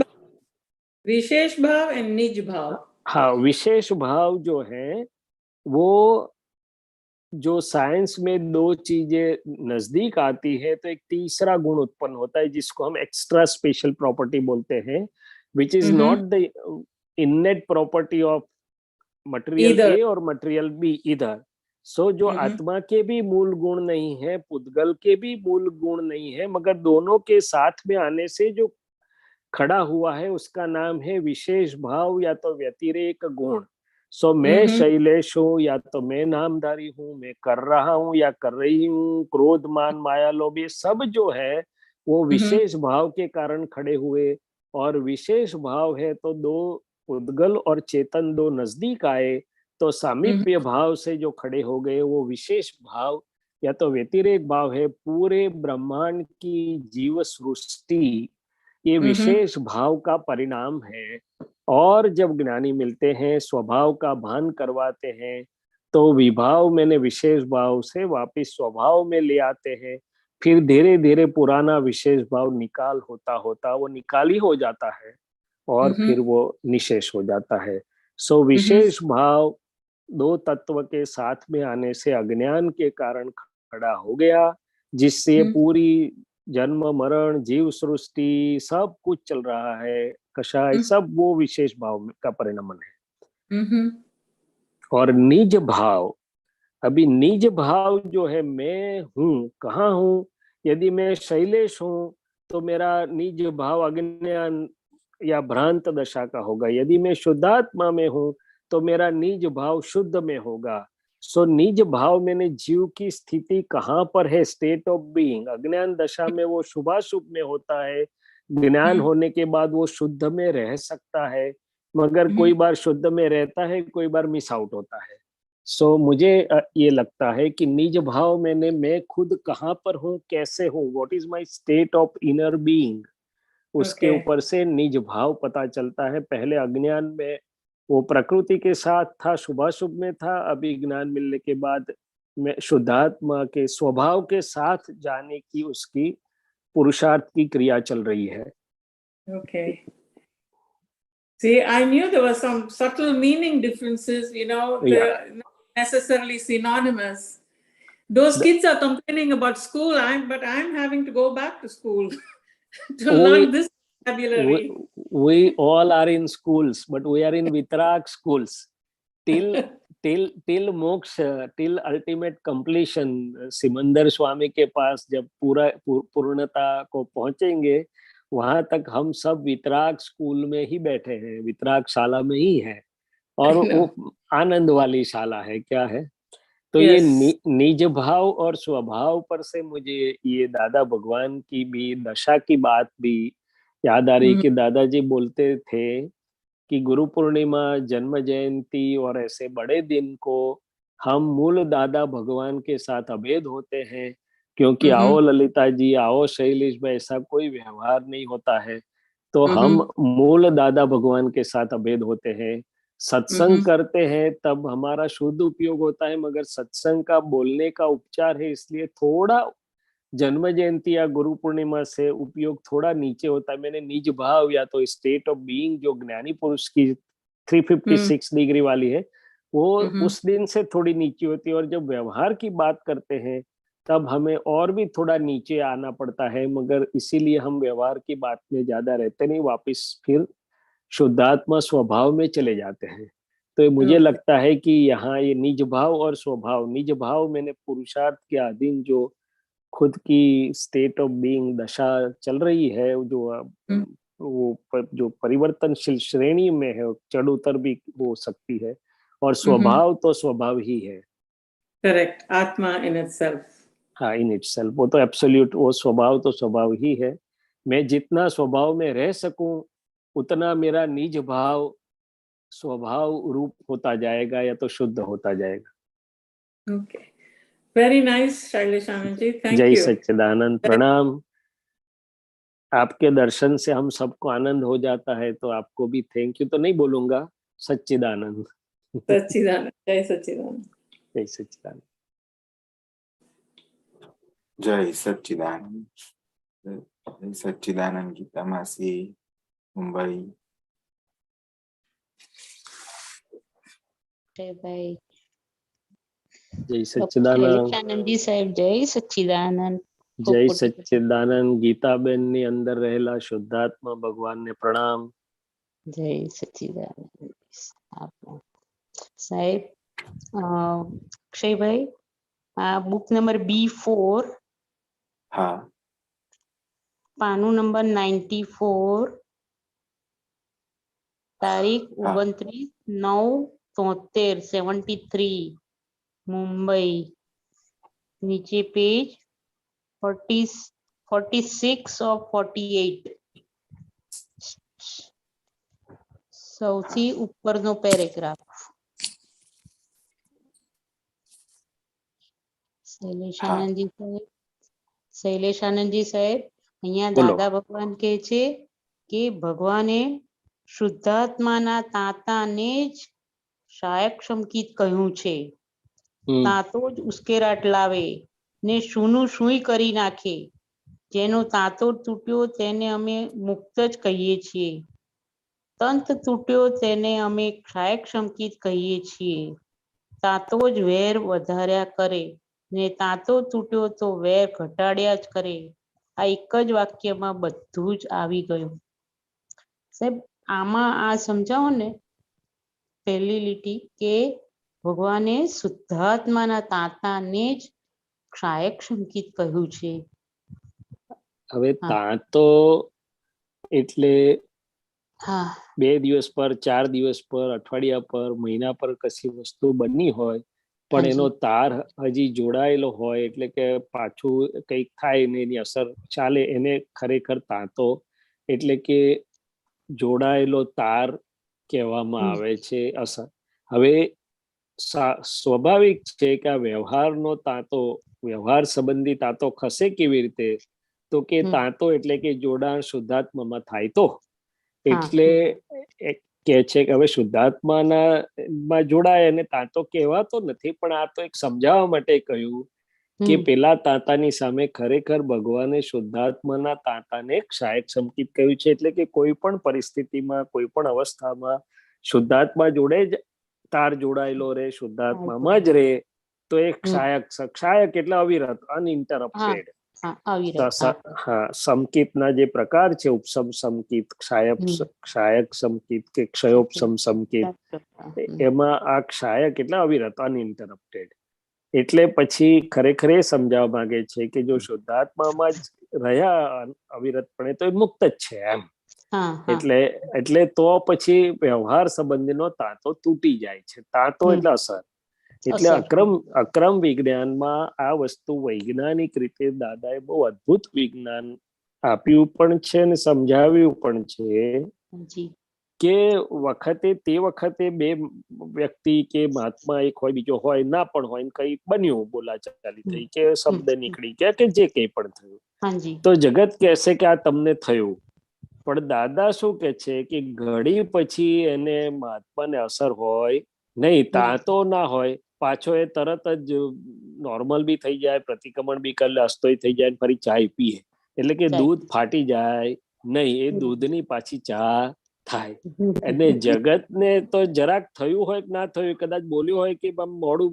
विशेष भाव एंड निज भाव। हाँ, विशेष भाव जो है वो जो साइंस में दो चीजें नजदीक आती है तो एक तीसरा गुण उत्पन्न होता है जिसको हम एक्स्ट्रा स्पेशल प्रॉपर्टी बोलते हैं, which is not the innate property of material A और मटेरियल बी इधर। सो जो आत्मा के भी मूल गुण नहीं है, पुद्गल के भी मूल गुण नहीं है, मगर दोनों के साथ में आने से जो खड़ा हुआ है उसका नाम है विशेष भाव या तो व्यतिरेक गुण। सो मैं शैलेश हूँ या तो मैं नामधारी हूँ, मैं कर रहा हूँ या कर रही हूँ, क्रोध मान माया लोभ ये सब जो है वो विशेष भाव के कारण खड़े हुए। और विशेष भाव है तो दो पुद्गल और चेतन दो नजदीक आए तो सामीप्य भाव से जो खड़े हो गए वो विशेष भाव या तो व्यतिरेक भाव है। पूरे ब्रह्मांड की जीव सृष्टि ये विशेष भाव का परिणाम है। और जब ज्ञानी मिलते हैं, स्वभाव का भान करवाते हैं, तो विभाव मैंने विशेष भाव से वापस स्वभाव में ले आते हैं। फिर धीरे धीरे पुराना विशेष भाव निकाल होता होता वो निकाली हो जाता है और फिर वो निशेष हो जाता है। सो विशेष भाव दो तत्व के साथ में आने से अज्ञान के कारण खड़ा हो गया, जिससे पूरी जन्म मरण जीव सृष्टि सब कुछ चल रहा है, कषाय सब वो विशेष भाव का परिणमन है। और निज भाव, अभी निज भाव जो है मैं हूँ, कहाँ हूँ? यदि मैं शैलेश हूँ तो मेरा निज भाव अज्ञान या भ्रांत दशा का होगा। यदि मैं शुद्धात्मा में हूँ तो मेरा निज भाव शुद्ध में होगा। सो निज भाव मैंने जीव की स्थिति कहाँ पर है, स्टेट ऑफ बीइंग। अज्ञान दशा में वो शुभाशुभ में होता है, ज्ञान होने के बाद वो शुद्ध में रह सकता है, मगर कोई बार शुद्ध में रहता है, कोई बार मिस आउट होता है। सो मुझे ये लगता है कि निज भाव मैंने मैं खुद कहाँ पर हूँ, कैसे हूँ, what is my state of inner being, उसके ऊपर से निज भाव पता चलता है। पहले अज्ञान में वो प्रकृति के साथ था, शुभाशुभ में था, अभी ज्ञान मिलने के बाद मैं शुद्धात्मा के स्वभाव के साथ जाने की उसकी पुरुषार्थ की क्रिया चल रही है। Okay. See, I knew there were some subtle meaning differences, they're not necessarily synonymous. Those kids are complaining about school, but I'm having to go back to school to learn this vocabulary. We all are in schools, but we are in Vitrag schools. Till moksha, till ultimate completion, Simandhar Swami के पास जब पूर्णता को पहुंचेंगे, वहां तक हम सब वितराग स्कूल में ही बैठे हैं, वितराग शाला में ही है, और वो आनंद वाली शाला है। क्या है तो ये निज भाव और स्वभाव पर से मुझे ये दादा भगवान की भी दशा की बात भी याद आ रही कि दादाजी बोलते थे कि गुरु पूर्णिमा, जन्म जयंती और ऐसे बड़े दिन को हम मूल दादा भगवान के साथ अभेद होते हैं, क्योंकि आओ ललिता जी, आओ शैलेश भाई, ऐसा कोई व्यवहार नहीं होता है। तो हम मूल दादा भगवान के साथ अभेद होते हैं। सत्संग करते हैं तब हमारा शुद्ध उपयोग होता है, मगर सत्संग का बोलने का उपचार है, इसलिए थोड़ा जन्म जयंती या गुरु पूर्णिमा से उपयोग थोड़ा नीचे होता है। मैंने निज भाव या तो स्टेट ऑफ बीइंग जो ज्ञानी पुरुष की 356 डिग्री वाली है, वो उस दिन से थोड़ी नीचे होती है। और जब व्यवहार की बात करते हैं तब हमें और भी थोड़ा नीचे आना पड़ता है, मगर इसीलिए हम व्यवहार की बात में ज्यादा रहते नहीं, वापस फिर शुद्धात्मा स्वभाव में चले जाते हैं। तो मुझे लगता है कि यहाँ ये निज भाव और स्वभाव, निज भाव मैंने पुरुषार्थ के अधीन जो खुद की स्टेट ऑफ बीइंग दशा चल रही है, जो परिवर्तनशील श्रेणी में है, चढ़ उतर भी हो सकती है, और स्वभाव तो स्वभाव ही है। करेक्ट, आत्मा इन इटसेल्फ। हाँ, इन इटसेल्फ, वो तो एब्सोल्यूट, वो स्वभाव तो स्वभाव ही है। मैं जितना स्वभाव में रह सकूं उतना मेरा निज भाव स्वभाव रूप होता जाएगा या तो शुद्ध होता जाएगा। Okay, very nice Shailesh Anand ji, thank you. जय सच्चिदानंद, प्रणाम। आपके दर्शन से हम सबको आनंद हो जाता है, तो आपको भी थैंक यू तो नहीं बोलूंगा, सच्चिदानंद। सच्चिदानंद, जय सच्चिदानंद। जय सच्चिदानंद। जय सच्चिदानंद। जय सच्चिदानंद गीता मासी, मुंबई। भाई जय सच्चिदानंद। आनंद जी साहेब, जय सच्चिदानंद। जय सच्चिदानंद। गीताबेन ની અંદર રહેલા શુદ્ધાત્મા ભગવાનને પ્રણામ। જય સચ્ચિદાનંદ સાહેબ। અક્ષયભાઈ, આ બુક નંબર B4, हाँ, પાનું નંબર 94, તારીખ 29/9/73, 73, મુંબઈ। નીચે પેજ 46 of 48, સૌથી ઉપરનો પેરેગ્રાફ। શૈલેષ આનંદજી સાહેબ, અહીંયા દાદા ભગવાન કહે છે કે ભગવાને શુદ્ધાત્માના તાતાને જ સહાયક સંકેત કહ્યું છે। તાતો જ ઉશ્કેરાટ લાવે ને શુંનું શુંય કરી નાખે। જેનો તાતો તૂટ્યો તેને અમે મુક્ત જ કહીએ છીએ। તંત તૂટ્યો તેને અમે સહાયક સંકેત કહીએ છીએ। તાતો જ વેર વધાર્યા કરે ને તાતો તૂટ્યો તો વેર ઘટાડ્યા જ કરે। આ એક જ વાક્યમાં બધું જ આવી ગયું। સાહેબ, આમાં આ સમજાવો ને પહેલી લીટી કે ભગવાને શુદ્ધાત્માના તાતાને જ સહાયક સંકેત કહ્યું છે। હવે તાતો એટલે 2 દિવસ પર, 4 દિવસ પર, અઠવાડિયા પર, મહિના પર કશી વસ્તુ બની હોય પણ એનો તાર હજી જોડાયેલો હોય, એટલે કે પાછું કંઈક થાય ને એની અસર ચાલે, એને ખરેખર તાતો એટલે કે જોડાયેલો તાર કહેવામાં આવે છે, અસર। હવે સ્વાભાવિક છે કે આ વ્યવહારનો તાતો, વ્યવહાર સંબંધી તાતો ખસે કેવી રીતે? તો કે તાતો એટલે કે જોડાણ શુદ્ધાત્મામાં થાય તો, એટલે કે છે કે હવે શુદ્ધાત્મામાં જોડાય અને તાતો કહેવાતો નથી, પણ આ તો એક સમજાવવા માટે કહ્યું કે પેલા તાતાની સામે ખરેખર ભગવાને શુદ્ધાત્માના તાતાને સહાયક સંકેત કહ્યું છે। એટલે કે કોઈ પણ પરિસ્થિતિમાં, કોઈ પણ અવસ્થામાં શુદ્ધાત્મા જોડે જ તાર જોડાયેલો રહે, શુદ્ધાત્મામાં જ રહે, તો એક સહાયક એટલે અવિરત, અનઇન્ટરપ્ટેડ। હા, સંકેતના જે પ્રકાર છે, ઉપસમ સંકેત, ક્ષાયક સંકેત કે ક્ષયોપસમ સંકેત, એમાં આ ક્ષાયક એટલે અવિરત, અનઇન્ટરપ્ટેડ। એટલે પછી ખરેખર એ સમજાવવા માંગે છે કે જો શુદ્ધાત્મામાં જ રહ્યા અવિરતપણે તો એ મુક્ત જ છે એમ। એટલે તો પછી વ્યવહાર સંબંધીનો તાતો તૂટી જાય છે। તાતો એટલે અસર। એટલે અક્રમ વિજ્ઞાનમાં આ વસ્તુ વૈજ્ઞાનિક રીતે દાદાએ બહુ અદ્ભુત વિજ્ઞાન આપ્યું પણ છે અને સમજાવ્યું પણ છે કે વખતે તે વખતે બે વ્યક્તિ કે મહાત્મા એક હોય બીજો હોય ના પણ હોય, કઈ બન્યું, બોલાચાલી થઈ કે શબ્દ નીકળી ગયા કે જે કઈ પણ થયું, તો જગત કહેશે કે આ તમને થયું. પણ દાદા શું કે છે કે ઘડી પછી એને મહાત્માને અસર હોય નહીં, તાતો ના હોય, પાછો એ તરત જ નોર્મલ બી થઈ જાય, પ્રતિક્રમણ બી કરી લે, અસ્તોય થઈ જાય, ફરી ચાય પીએ. એટલે કે દૂધ ફાટી જાય નહીં, એ દૂધની પાછી ચા થાય. અને જગતને તો જરાક થયું હોય કે ના થયું, કદાચ બોલ્યું હોય કે મોડું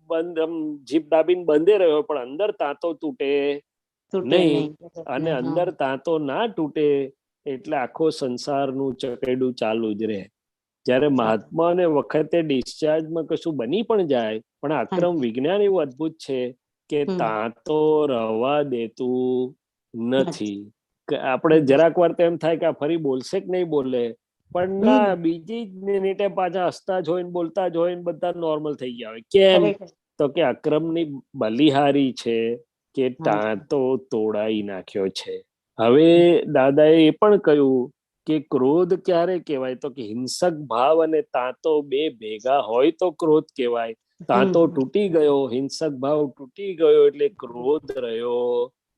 બંધ, આમ જીભ દાબીને બંધે રહ્યો, પણ અંદર તાંતો તૂટે નહીં. અને અંદર તાંતો ના તૂટે એટલે આખો સંસારનું ચકેડું ચાલુ જ રહે. જ્યારે મહાત્માને વખતે ડિસ્ચાર્જમાં કશું બની પણ જાય, પણ આક્રમ વિજ્ઞાન એવું અદ્ભુત છે કે તાંતો રવા દેતું નથી. આપણે જરાક વાર તો એમ થાય કે આ ફરી બોલશે કે નહીં બોલે, પણ ના, બીજી જ મિનિટે પાછા હસતા જ હોય ને બોલતા જ હોય ને બધા નોર્મલ થઈ ગયા હોય. કેમ? તો કે અક્રમની બલિહારી છે કે તાંતો તોડાઈ નાખ્યો છે. હવે દાદાએ એ પણ કહ્યું કે ક્રોધ ક્યારે કહેવાય, તો કે હિંસક ભાવ અને તાંતો બે ભેગા હોય તો ક્રોધ કહેવાય. તાંતો તૂટી ગયો, હિંસક ભાવ તૂટી ગયો એટલે ક્રોધ રહ્યો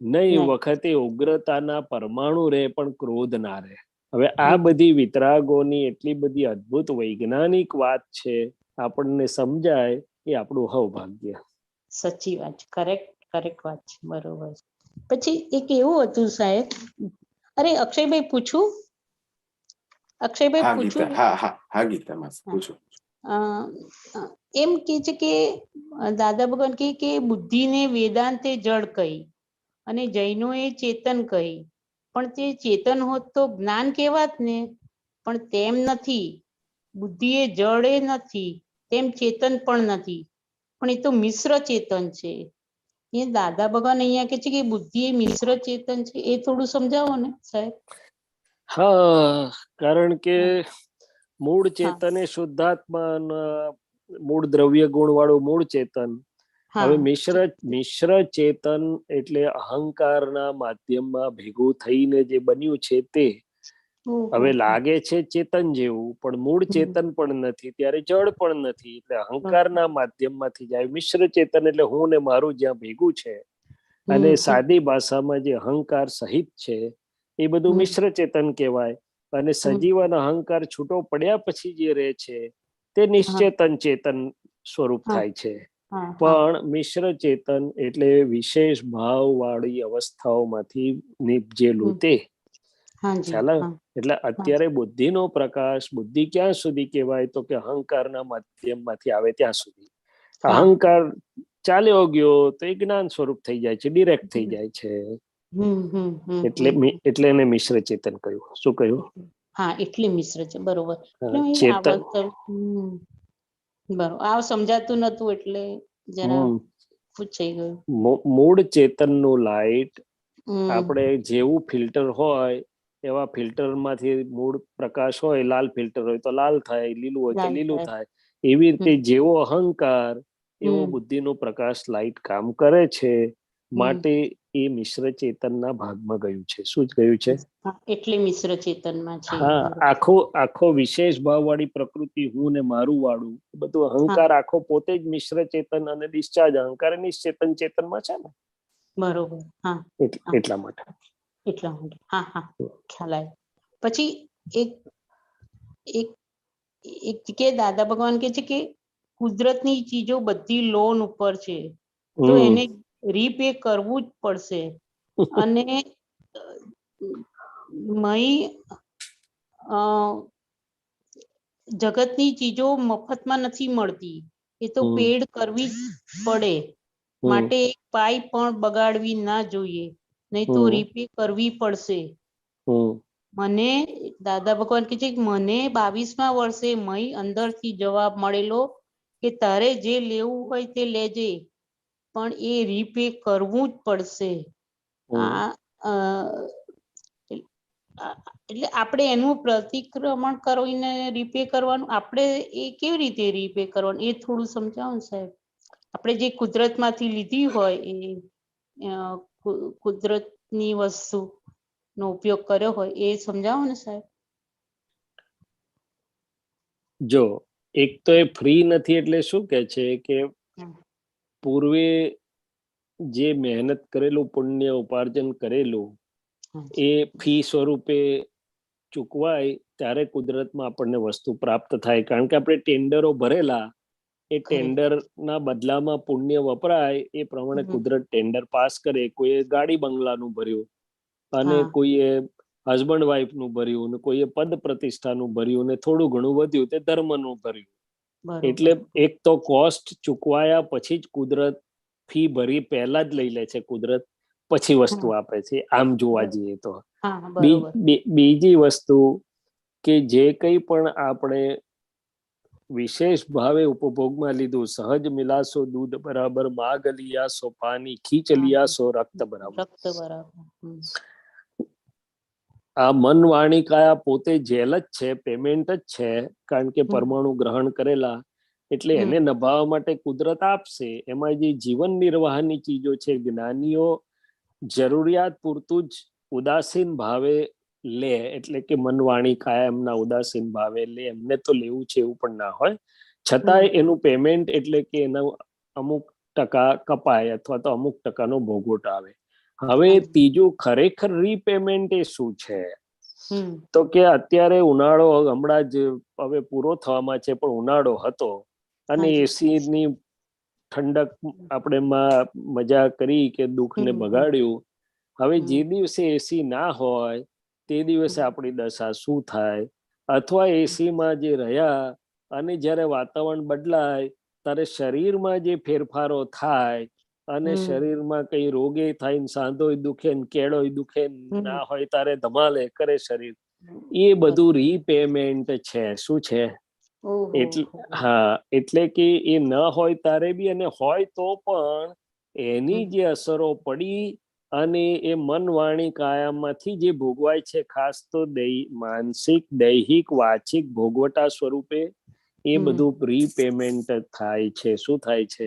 નહીં. વખતે ઉગ્રતાના પરમાણુ રહે પણ ક્રોધ ના રહે. હવે આ બધી વિતરાગોની એટલી બધી અદ્ભુત વૈજ્ઞાનિક વાત છે, આપણને સમજાય એ આપણું સૌભાગ્ય. સાચી વાત છે, કરેક્ટ વાત છે, બરોબર. પછી એક એવું હતું સાહેબ, અરે અક્ષયભાઈ પૂછું, અક્ષયભાઈ પૂછું. હા ગીતા પૂછો. એમ કે છે કે દાદા ભગવાન કે બુદ્ધિને વેદાંતે જળ કહી અને જૈનોએ ચેતન કહી, પણ તે ચેતન હોત તો જ્ઞાન કહેવાત ને, પણ તેમ નથી. બુદ્ધિ એ જળ એ નથી, તેમ ચેતન પણ નથી, પણ એ તો મિશ્ર ચેતન છે. એ દાદા ભગવાન અહીંયા કે છે કે બુદ્ધિ એ મિશ્ર ચેતન છે, એ થોડું સમજાવો ને સાહેબ. હા, કારણ કે મૂળ ચેતન એ શુદ્ધાત્મા, મૂળ દ્રવ્ય ગુણ વાળું મૂળ ચેતન. હવે મિશ્ર ચેતન એટલે અહંકારના માધ્યમમાં ભેગું થઈને જે બન્યું છે તે. હવે લાગે છે ચેતન જેવું, પણ મૂળ ચેતન પણ નથી, ત્યારે જળ પણ નથી, એટલે અહંકારના માધ્યમમાંથી જાય. મિશ્ર ચેતન એટલે હું ને મારું જ્યાં ભેગું છે, અને સાદી ભાષામાં જે અહંકાર સહિત છે એ બધું મિશ્ર ચેતન કહેવાય. અને સજીવન અહંકાર છૂટો પડ્યા પછી જે રહે છે તે નિશ્ચેતન ચેતન સ્વરૂપ થાય છે. પણ મિશ્ર ચેતન એટલે વિશેષ ભાવ વાળી અવસ્થાઓમાંથી નિપજેલું તે. ચાલો, એટલે અત્યારે બુદ્ધિનો પ્રકાશ, બુદ્ધિ ક્યાં સુધી કહેવાય તો કે અહંકારના માધ્યમમાંથી આવે ત્યાં સુધી. અહંકાર ચાલ્યો ગયો તો એ જ્ઞાન સ્વરૂપ થઈ જાય છે, ડિરેક્ટ થઈ જાય છે. એટલે એને મિશ્ર ચેતન કહ્યું. શું કહ્યું? હા, એટલે મિશ્ર છે, બરોબર. બરોબર, આ સમજાતું નતું એટલે જરા પૂછાઈ ગયું. મૂળ ચેતનનું લાઈટ આપણે જેવું ફિલ્ટર હોય એવા ફિલ્ટર માંથી મૂળ પ્રકાશ હોય, લાલ ફિલ્ટર હોય તો લાલ થાય, લીલું હોય તો લીલું થાય. એવી રીતે જેવો અહંકાર એવો બુદ્ધિનો પ્રકાશ લાઈટ કામ કરે છે. માટે એ મિશ્ર ચેતનના ભાગમાં ગયું છે. શું જ ગયું છે? એટલે મિશ્ર ચેતનમાં છે. હા, આખો વિશેષ ભાવ વાળી પ્રકૃતિ, હું ને મારું વાળું બધું અહંકાર આખો પોતે જ મિશ્ર ચેતન અને ડિસ્ચાર્જ અહંકાર નિશ્ચેતન ચેતનમાં છે ને. બરોબર. હા, એટલા માટે. હા, ખ્યાલ આવ્યો. પછી એક જગ્યાએ દાદા ભગવાન કે છે કે કુદરતની ચીજો બધી લોન ઉપર છે, તો એને રીપે કરવું જ પડશે. અને જગતની ચીજો મફતમાં નથી મળતી, એ તો પેડ કરવી જ પડે. માટે એક પાઈ પણ બગાડવી ના જોઈએ, નહીં તો રીપે કરવી પડશે. મને દાદા ભગવાન કે છે મને 22મા વર્ષે મય અંદરથી જવાબ મળેલો કે તારે જે લેવું હોય તે લેજે, પણ એ રીપે કરવું જ પડશે. એટલે આપણે એનું પ્રતિક્રમણ કરીને રીપે કરવાનું, આપણે એ કેવી રીતે રીપે કરવાનું એ થોડું સમજાવો ને સાહેબ. આપણે જે કુદરતમાંથી લીધી હોય એ કુદરતની વસ્તુ નો ઉપયોગ કર્યો હોય એ સમજાવો ને સાહેબ. જો એક તો એ ફ્રી નથી એટલે શું કે છે કે પૂર્વે જે મહેનત કરેલું પુણ્ય ઉપાર્જન કરેલું એ ફી સ્વરૂપે ચૂકવાય ત્યારે કુદરતમાં આપણને વસ્તુ પ્રાપ્ત થાય. કારણ કે આપણે ટેન્ડરો ભરેલા, એ ટેન્ડર ના બદલામાં પુણ્ય વપરાય એ પ્રમાણે કુદરત ટેન્ડર પાસ કરે. કોઈએ ગાડી બંગલાનું ભર્યું અને કોઈએ હસબન્ડ વાઈફ નું ભર્યું ને કોઈએ પદ પ્રતિષ્ઠાનું ભર્યું ને થોડું ઘણું વધ્યું તે ધર્મનું ભર્યું. એટલે એક તો કોસ્ટ ચૂકવાયા પછી જ કુદરત ફી ભરી પહેલા જ લઈ લે છે કુદરત, પછી વસ્તુ આપે છે આમ જોવા જઈએ તો. બીજી વસ્તુ કે જે કંઈ પણ આપણે વિશેષ ભાવે ઉપભોગમાં લીધું, સહજ મિલાસો દૂધ બરાબર, માગ લિયાસો પાણી, ખીચ લિયાસો રક્ત બરાબર. આ મન વાણી કાયા પોતે જેલ જ છે, પેમેન્ટ જ છે. કારણ કે પરમાણુ ગ્રહણ કરેલા એટલે એને નભાવવા માટે કુદરત આપશે. એમાં જે જીવન નિર્વાહની ચીજો છે, જ્ઞાનીઓ જરૂરિયાત પૂરતું જ ઉદાસીન ભાવે લે, એટલે કે મન વાણી કાયા એમના ઉદાસીન ભાવે લે. એમને તો લેવું છે એવું પણ ના હોય, છતાંય એનું પેમેન્ટ એટલે કે એના અમુક ટકા કપાય અથવા તો અમુક ટકાનો ભોગવટ આવે. હવે ત્રીજું ખરેખર રીપેમેન્ટ એ શું છે? તો કે અત્યારે ઉનાળો હમણાં જ હવે પૂરો થવામાં છે, પણ ઉનાળો હતો અને એસી ની ઠંડક આપણે મજા કરી કે દુઃખને બગાડ્યું. હવે જે દિવસે એસી ના હોય તે દિવસે આપણી દશા શું થાય? અથવા એસી માં જે રહ્યા અને જ્યારે વાતાવરણ બદલાય ત્યારે શરીરમાં જે ફેરફારો થાય અને શરીરમાં કઈ રોગે થાય, સાંધોય દુખે ને કેળોય દુખે, ના હોય તારે ધમાલે કરે શરીર, એ બધું રીપેમેન્ટ છે. શું છે? એટલે એટલે કે એ ન હોય તારે બી, અને હોય તો પણ એની જે અસરો પડી અને એ મન વાણી કાયામાંથી જે ભોગવાય છે, ખાસ તો માનસિક, દૈહિક, વાચિક ભોગવટા સ્વરૂપે એ બધું રીપેમેન્ટ થાય છે. શું થાય છે?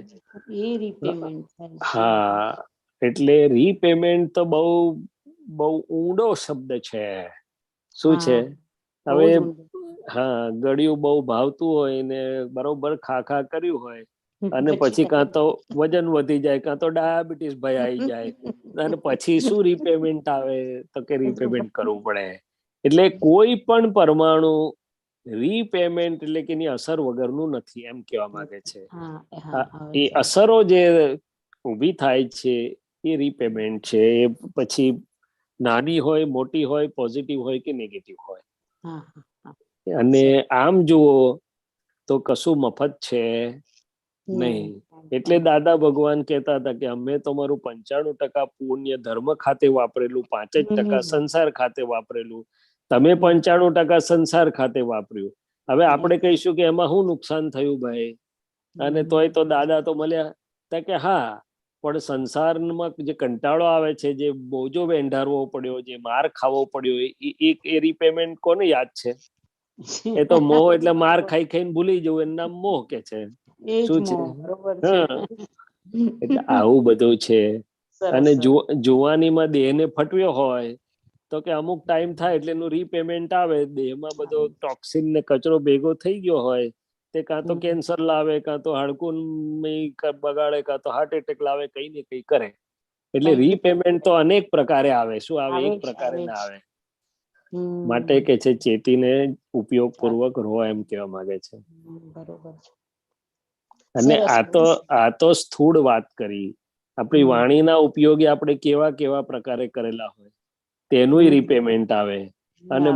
હા, એટલે રીપેમેન્ટ તો બહુ ઊંડો શબ્દ છે. શું છે? હવે હા, ગળ્યું બહુ ભાવતું હોય ને બરોબર ખા કર્યું હોય અને પછી કાં તો વજન વધી જાય, કાં તો ડાયાબિટીસ ભય આવી જાય, અને પછી શું રીપેમેન્ટ આવે? તો કે રીપેમેન્ટ કરવું પડે. એટલે કોઈ પણ પરમાણુ રીપેમેન્ટ એટલે કે એની અસર વગરનું નથી, એમ કહેવા માંગે છે. એ અસરો જે ઊભી થાય છે એ રીપેમેન્ટ છે. એ પછી નાની હોય, મોટી હોય, પોઝિટિવ હોય કે નેગેટિવ હોય. અને આમ જુઓ તો કશું મફત છે નહીં. એટલે દાદા ભગવાન કહેતા હતા કે અમે તમારું 95% પુણ્ય ધર્મ ખાતે વાપરેલું, 5% સંસાર ખાતે વાપરેલું, તમે 95% સંસાર ખાતે વાપર્યું. હવે આપણે કહીશું કે એમાં શું નુકસાન થયું ભાઈ? અને તોય તો દાદા તો મળ્યા કે હા, પણ સંસારમાં જે કંટાળો આવે છે, જે બોજો વેંઢારવો પડ્યો, જે માર ખાવો પડ્યો, એ રીપેમેન્ટ કોને યાદ છે? એ તો મોહ, એટલે માર ખાઈ ખાઈને ભૂલી જવું, એનું નામ મોહ કે છે. શું છે? એટલે આવું બધું છે. અને જુવાનીમાં દેહને ફટવ્યો હોય તો કે અમુક ટાઈમ થાય એટલે એનું રીપેમેન્ટ આવે. દેહમાં બધો ટોક્સિન ને કચરો ભેગો થઈ ગયો હોય તે કાં તો કેન્સર લાવે, કાં તો હાડકું બગાડે, કાં તો હાર્ટ એટેક લાવે, કઈ ને કઈ કરે. એટલે રીપેમેન્ટ તો અનેક પ્રકારે આવે. શું આવે? એક પ્રકારે ના આવે. માટે કે છે ચેતીને ઉપયોગ પૂર્વક રહો, એમ કહેવા માંગે છે. અને આ તો સ્થૂળ વાત કરી. આપણી વાણીના ઉપયોગે આપણે કેવા કેવા પ્રકારે કરેલા હોય તેનું રીપેમેન્ટ આવે, અને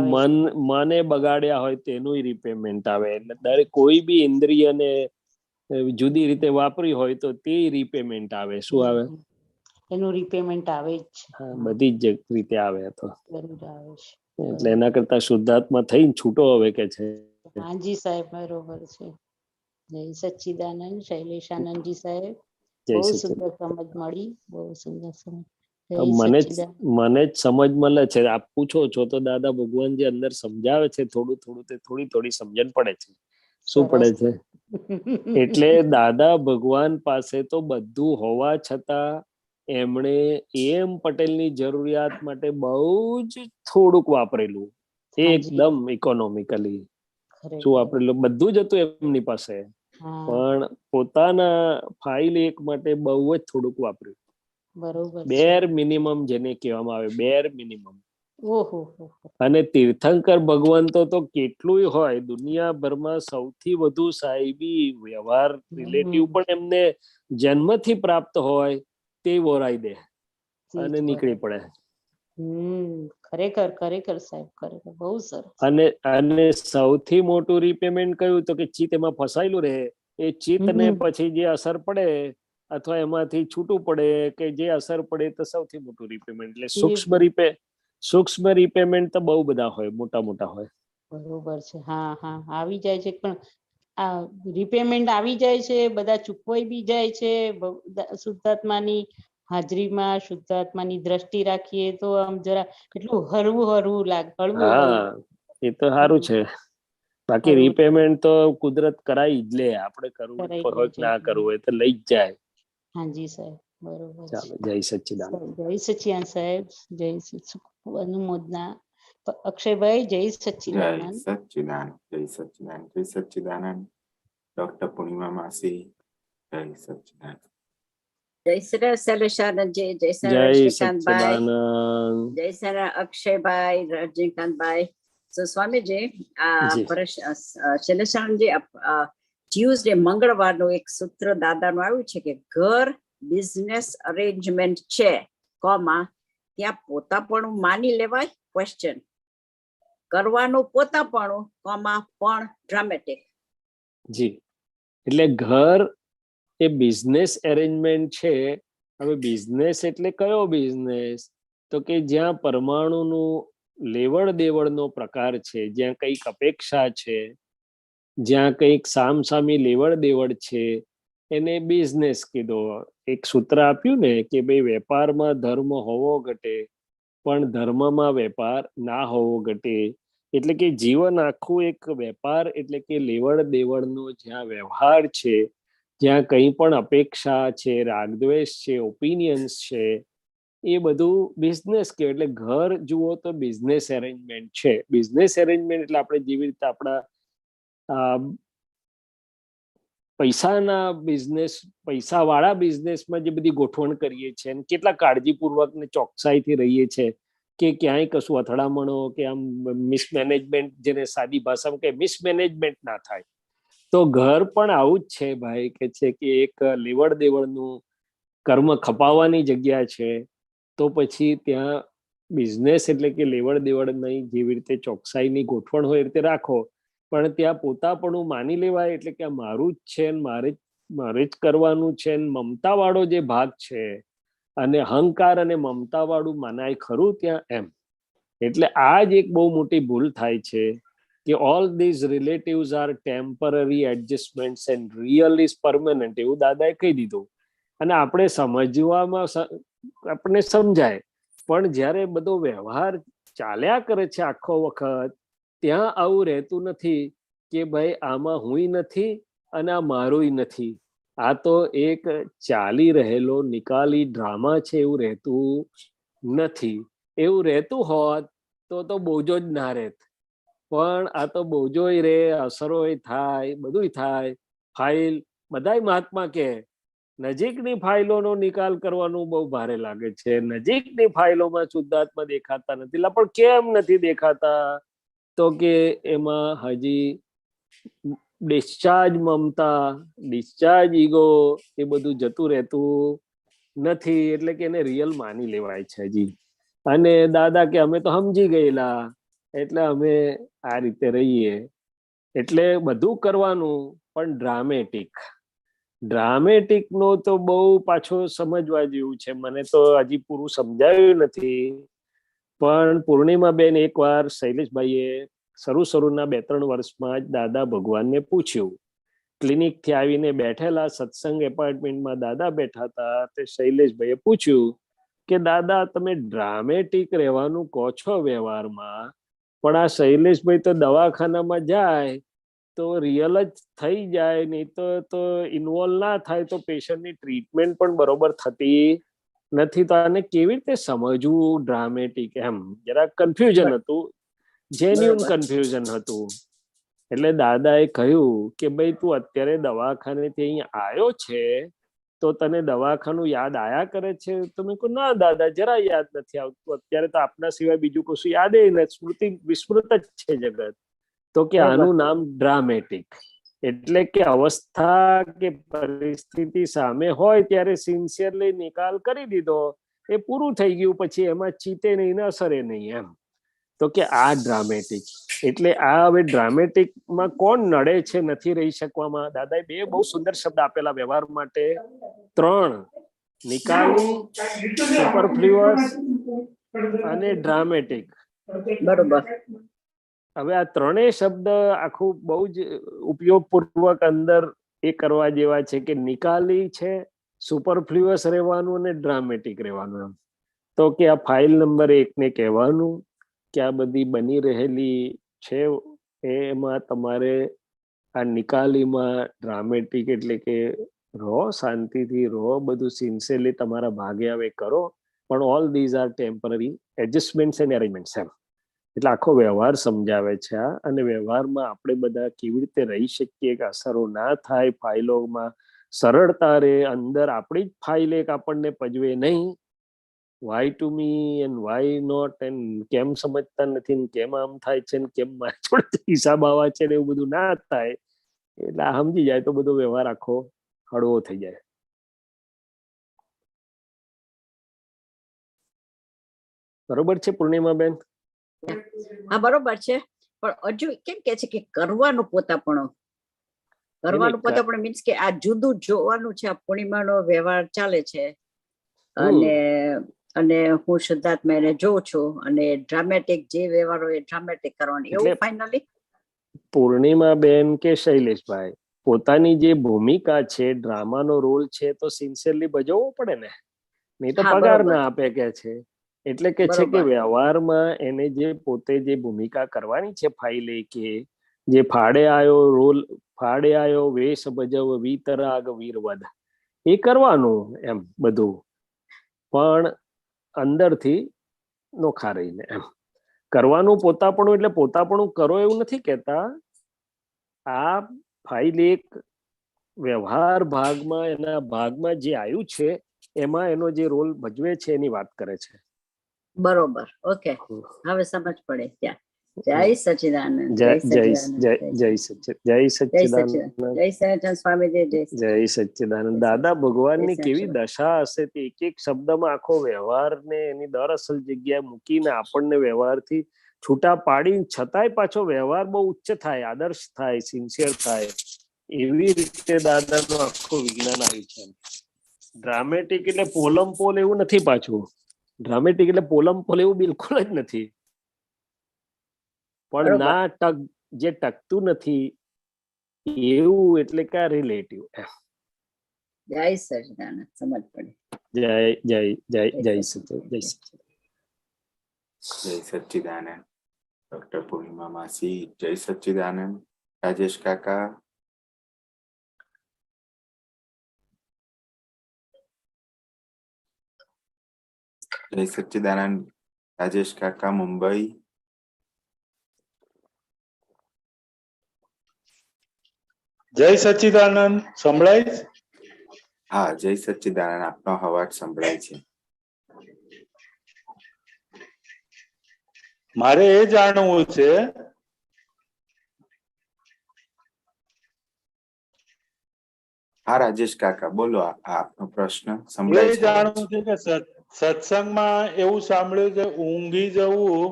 મને બગાડ્યા હોય તેનું રીપેમેન્ટ આવે. એટલે દરેક કોઈ બી ઇન્દ્રિયને જુદી રીતે વાપરી હોય તો તે રીપેમેન્ટ આવે. શું આવે? એનું રીપેમેન્ટ આવે જ. બધી જ રીતે આવે. તો એટલે એના કરતા શુદ્ધાત્મા થઈને છૂટો હવે કે છે. હાજી સાહેબ, બરોબર છે. જય સચ્ચિદાનંદ. શૈલેષાનંદજી સાહેબ, બહુ સુંદર સમજ મળી, બહુ સુંદર સમજ. મને જ સમજ મળે છે. આપ પૂછો છો તો દાદા ભગવાન જે અંદર સમજાવે છે થોડું થોડું, તે થોડી સમજણ પડે છે. શું પડે છે? એટલે દાદા ભગવાન પાસે તો બધું હોવા છતાં એમણે એમ પટેલની જરૂરિયાત માટે બહુ જ થોડુંક વાપરેલું, એકદમ ઇકોનોમિકલી. શું આપણે બધું જ હતું એમની પાસે, પણ પોતાના ફાઇલ એક માટે બહુ જ થોડુંક વાપર્યું. બરોબર. બેર મિનિમમ જેને કહેવામાં આવે, બેર મિનિમમ. ઓહો. અને તીર્થંકર ભગવંતો તો કેટલું હોય, દુનિયાભરમાં સૌથી વધુ સાહેબી વ્યવહાર રિલેટિવ પણ એમને જન્મથી પ્રાપ્ત હોય તે વોરાઈ દે અને નીકળી પડે. ખરેખર ખરેખર સાહેબ, ખરેખર બહુ સરસ. અને સૌથી મોટું રીપેમેન્ટ કયું તો કે ચિત્ત એમાં ફસાયેલું રહે, એ ચિત્તને પછી જે અસર પડે અથવા એમાંથી છૂટું પડે કે જે અસર પડે તો સૌથી મોટું રીપેમેન્ટ. એટલે સૂક્ષ્મ રીપેમેન્ટ તો બહુ બધા હોય, મોટા મોટા હોય. બરોબર છે. હા આવી જાય છે, પણ આ રીપેમેન્ટ આવી જાય છે, બધા ચૂકવાઈ બી જાય છે. શુદ્ધાત્માની હાજરીમાં શુદ્ધાત્માની દ્રષ્ટિ રાખીએ તો આમ જરા કેટલું હળવું લાગે. એ તો સારું છે. બાકી રીપેમેન્ટ તો કુદરત કરાવી જ લે, આપણે કરવું હોય ના કરવું હોય તો લઈ જ જાય. હાજી સાહેબ, બરોબર. ચાલો, જય સચ્ચિદાનંદ. જય સચ્ચિદાનંદ સાહેબ, જય અનુમોદના. અક્ષયભાઈ, જય સચ્ચિદાનંદ. જય સચ્ચિદાનંદ, જય સચ્ચિદાનંદ, જય સચ્ચિદાનંદ. ડોક્ટર પૂર્ણિમા માસી, જય સચ્ચિદાનંદ. જય શ્રી શૈલેષાનંદજી, જય શ્રી શ્રીકાંતભાઈ, જય શ્રી અક્ષયભાઈ, રજનીકાંતભાઈ. So સ્વામીજી, શૈલેષાનંદજી, ટ્યુઝડે મંગળવારનું એક સૂત્ર દાદાનું આવ્યું છે કે ઘર બિઝનેસ અરેન્જમેન્ટ છે, ત્યાં પોતાપણું માની લેવાય, ક્વેશ્ચન કરવાનું પોતાપણું, પણ ડ્રામેટિક. જી, એટલે ઘર એ બિઝનેસ અરેન્જમેન્ટ છે. હવે બિઝનેસ એટલે કયો બિઝનેસ? તો કે જ્યાં પરમાણુનું લેવડ દેવડનો પ્રકાર છે, જ્યાં કંઈક અપેક્ષા છે, જ્યાં કંઈક સામસામી લેવડ દેવડ છે, એને બિઝનેસ કીધો. એક સૂત્ર આપ્યું ને કે ભાઈ વેપારમાં ધર્મ હોવો ઘટે પણ ધર્મમાં વેપાર ના હોવો ઘટે. એટલે કે જીવન આખું એક વેપાર, એટલે કે લેવડ દેવડનો જ્યાં વ્યવહાર છે, જ્યાં કંઈ પણ અપેક્ષા છે, રાગદ્વેષ છે, ઓપિનિયન્સ છે, એ બધું બિઝનેસ કહેવાય. એટલે ઘર જુઓ તો બિઝનેસ અરેન્જમેન્ટ છે. બિઝનેસ અરેન્જમેન્ટ એટલે આપણે જેવી રીતે આપણા પૈસાના બિઝનેસ, પૈસાવાળા બિઝનેસમાં જે બધી ગોઠવણ કરીએ છીએ અને કેટલા કાળજીપૂર્વક ને ચોકસાઈથી રહીએ છીએ કે ક્યાંય કશું અથડામણો કે આમ મિસમેનેજમેન્ટ, જેને સાદી ભાષામાં કે મિસમેનેજમેન્ટ ના થાય. તો ઘર પણ આવું જ છે ભાઈ, કે છે કે એક લેવડ દેવડનું કર્મ ખપાવવાની જગ્યા છે. તો પછી ત્યાં બિઝનેસ એટલે કે લેવડ દેવડ નહીં, જેવી રીતે ચોકસાઈની ગોઠવણ હોય એ રીતે રાખો, પણ ત્યાં પોતાપણું માની લેવાય. એટલે કે આ મારું જ છે, મારે જ કરવાનું છે. મમતા વાળો જે ભાગ છે અને અહંકાર અને મમતા વાળું માનાય ખરું ત્યાં, એમ. એટલે આ જ એક બહુ મોટી ભૂલ થાય છે કે all these relatives are temporary adjustments and real is permanent, એવું દાદાએ કહી દીધું. અને આપણે સમજવામાં આપણે સમજાય, પણ જ્યારે બધો વ્યવહાર ચાલ્યા કરે છે આખો વખત, ત્યાં આવું રહેતું નથી કે ભાઈ આમાં હુંય નથી અને આ મારુંય નથી. આ તો એક ચાલી રહેલો નિકાલી ડ્રામા છે, એવું રહેતું નથી. એવું રહેતું હોત તો બોજો જ ના રહેત. પણ આ તો બોજોય રે, અસરોય થાય, બધુંય થાય. ફાઇલ બધાય મહાત્મા કે નજીકની ફાઇલોનો નિકાલ કરવાનું બહુ ભારે લાગે છે. નજીકની ફાઇલોમાં શુદ્ધાત્મા દેખાતા નથી. પણ કેમ નથી દેખાતા? તો કે એમાં હજી ડિસ્ચાર્જ મમતા, ડિસ્ચાર્જ ઈગો, એ બધું જતું રહેતું નથી. એટલે કે એને રિયલ માની લેવાય છે હજી. અને દાદા કે અમે તો સમજી ગયેલા, એટલે અમે આ રીતે રહીએ. એટલે બધું કરવાનું, પણ ડ્રામેટિક નો તો બહુ પાછો સમજવા જેવું છે. મને તો હજી પૂરું સમજાયું નથી. પણ પૂર્ણિમાબેન એકવાર શૈલેષભાઈએ શરૂના 2-3 વર્ષમાં જ દાદા ભગવાનને પૂછ્યું. ક્લિનિક થી આવીને બેઠેલા, સત્સંગ એપાર્ટમેન્ટમાં દાદા બેઠા હતા, તે શૈલેષભાઈએ પૂછ્યું કે દાદા તમે ડ્રામેટિક રહેવાનું કહો છો વ્યવહારમાં, પણ આ શૈલેષભાઈ તો દવાખાનામાં જાય તો રિયલ જ થઈ જાય, નહીં તો ઇન્વોલ્વ ના થાય તો પેશન્ટની ટ્રીટમેન્ટ પણ બરોબર થતી નથી. તો આને કેવી રીતે સમજવું ડ્રામેટિક? એમ જરા કન્ફ્યુઝન હતું, જેન્યુન કન્ફ્યુઝન હતું. એટલે દાદાએ કહ્યું કે ભાઈ તું અત્યારે દવાખાનેથી અહીં આવ્યો છે તો તને દવાખાનું યાદ આયા કરે છે? તો મેં કહ્યું ના દાદા, જરા યાદ નથી આવતું, અત્યારે તો આપના સિવાય બીજું કશું યાદ નથી, સ્મૃતિ વિસ્મૃત જ છે જગત. તો કે આનું નામ ડ્રામેટિક. એટલે કે અવસ્થા કે પરિસ્થિતિ સામે હોય ત્યારે સિન્સિયરલી નિકાલ કરી દીધો, એ પૂરું થઈ ગયું, પછી એમાં ચીતે નહીં ને અસરે નહીં એમ. તો કે આ ડ્રામેટિક. એટલે આ હવે ડ્રામેટિકમાં કોણ નડે છે નથી રહી શકવામાં? દાદાએ બે બહુ સુંદર શબ્દ આપેલા વ્યવહાર માટે, 3: નિકાલી, સુપરફ્લુઅસ અને ડ્રામેટિક. બરોબર. હવે આ ત્રણેય શબ્દ આખું બહુ જ ઉપયોગપૂર્વક અંદર એ કરવા જેવા છે કે નિકાલી છે, સુપરફ્લુઅસ રહેવાનું અને ડ્રામેટિક રહેવાનું એમ. તો કે આ ફાઇલ નંબર 1 ને કહેવાનું કે આ બધી બની રહેલી છે એમાં તમારે આ નિકાલીમાં ડ્રામેટિક એટલે કે રહો, શાંતિથી રહો, બધું સિન્સિયરલી તમારા ભાગે આવે કરો, પણ all these are temporary adjustments and arrangements એમ. એટલે આખો વ્યવહાર સમજાવે છે આ. અને વ્યવહારમાં આપણે બધા કેવી રીતે રહી શકીએ કે અસરો ના થાય, ફાઇલોમાં સરળતા રહે, અંદર આપણી જ ફાઇલ એક આપણને પજવે નહીં, why to me and why not and કેમ સમજતા નથી ને કેમ આમ થાય છે ને કેમ મારી જોડે હિસાબ આવા છે ને એવું બધું ના થાય. એટલે આ સમજી જાય તો બધો વ્યવહાર આખો હળવો થઈ જાય. બરોબર છે પૂર્ણિમાબેન? હા બરોબર છે, પણ હજુ કેમ કે છે કે કરવાનું પોતાપણું, કરવાનું પોતાપણું મીન્સ કે આ જુદું જોવાનું છે. આ પૂર્ણિમાનો વ્યવહાર ચાલે છે અને હું શુદ્ધાત્મા એને જોઉં છું, અને ડ્રામેટિક જે વ્યવહાર હોય એ ડ્રામેટિક કરવાનું, એવું ફાઇનલી પૂર્ણિમાબેન કે શૈલેષભાઈ પોતાની જે ભૂમિકા છે, ડ્રામાનો રોલ છે, તો સિન્સિયરલી ભજવવો પડે ને, નહીં તો પગાર ના આપે કે છે. એટલે કે છે કે વ્યવહારમાં એને જે પોતે જે ભૂમિકા કરવાની છે, ફાઇલે કે જે ફાડે આવ્યો રોલ, ફાડે આવ્યો વેશ ભજવ વિતરાગ વીરવદ, એ કરવાનું એમ બધું, પણ અંદરથી નોખા રહીને એમ કરવાનું. પોતાપણું એટલે પોતાપણું કરો એવું નથી કહેતા. આ ફાઇલ એક વ્યવહાર ભાગમાં, એના ભાગમાં જે આવ્યું છે એમાં એનો જે રોલ ભજવે છે એની વાત કરે છે. બરોબર, ઓકે, હવે સમજ પડે. ત્યાં જય સચ્ચિદાનંદ, જય સચ્ચિદાનંદ સ્વામીજી, જય સચ્ચિદાનંદ. દાદા ભગવાનની કેવી દશા હશે તે એક એક શબ્દમાં આખો વ્યવહારને એની દરઅસલ જગ્યાએ મૂકીને આપણને વ્યવહારથી છૂટા પાડી, છતાંય પાછો વ્યવહાર બહુ ઉચ્ચ થાય, આદર્શ થાય, સિન્સિયર થાય, એવી રીતે દાદાનું આખું વિજ્ઞાન આવ્યું છે. ડ્રામેટિક એટલે પોલમ પોલ એવું નથી પાછું. ડ્રામેટિક એટલે પોલમ પોલ એવું બિલકુલ જ નથી, પણ ના ટક જે ટકતું નથી એવું, એટલે કે રિલેટિવ. જય સચ્ચિદાનંદ, સમજ પડે. જય જય જય જય સચ્ચિદાનંદ, જય સચ્ચિદાનંદ. ડોક્ટર પૂર્ણિમા માસી, જય સચ્ચિદાનંદ. રાજેશ કાકા, જય સચ્ચિદાનંદ. રાજેશ કાકા મુંબઈ, જય સચ્ચિદાનંદ. સંભળાય? હા, જય સચ્ચિદાનંદ. આપનો અવાજ સંભળાય છે. મારે એ જાણવું છે, હા રાજેશ કાકા બોલો, આપનો પ્રશ્ન સંભળાય છે. જાણવું છે કે સત્સંગમાં એવું સાંભળ્યું છે ઊંઘી જવું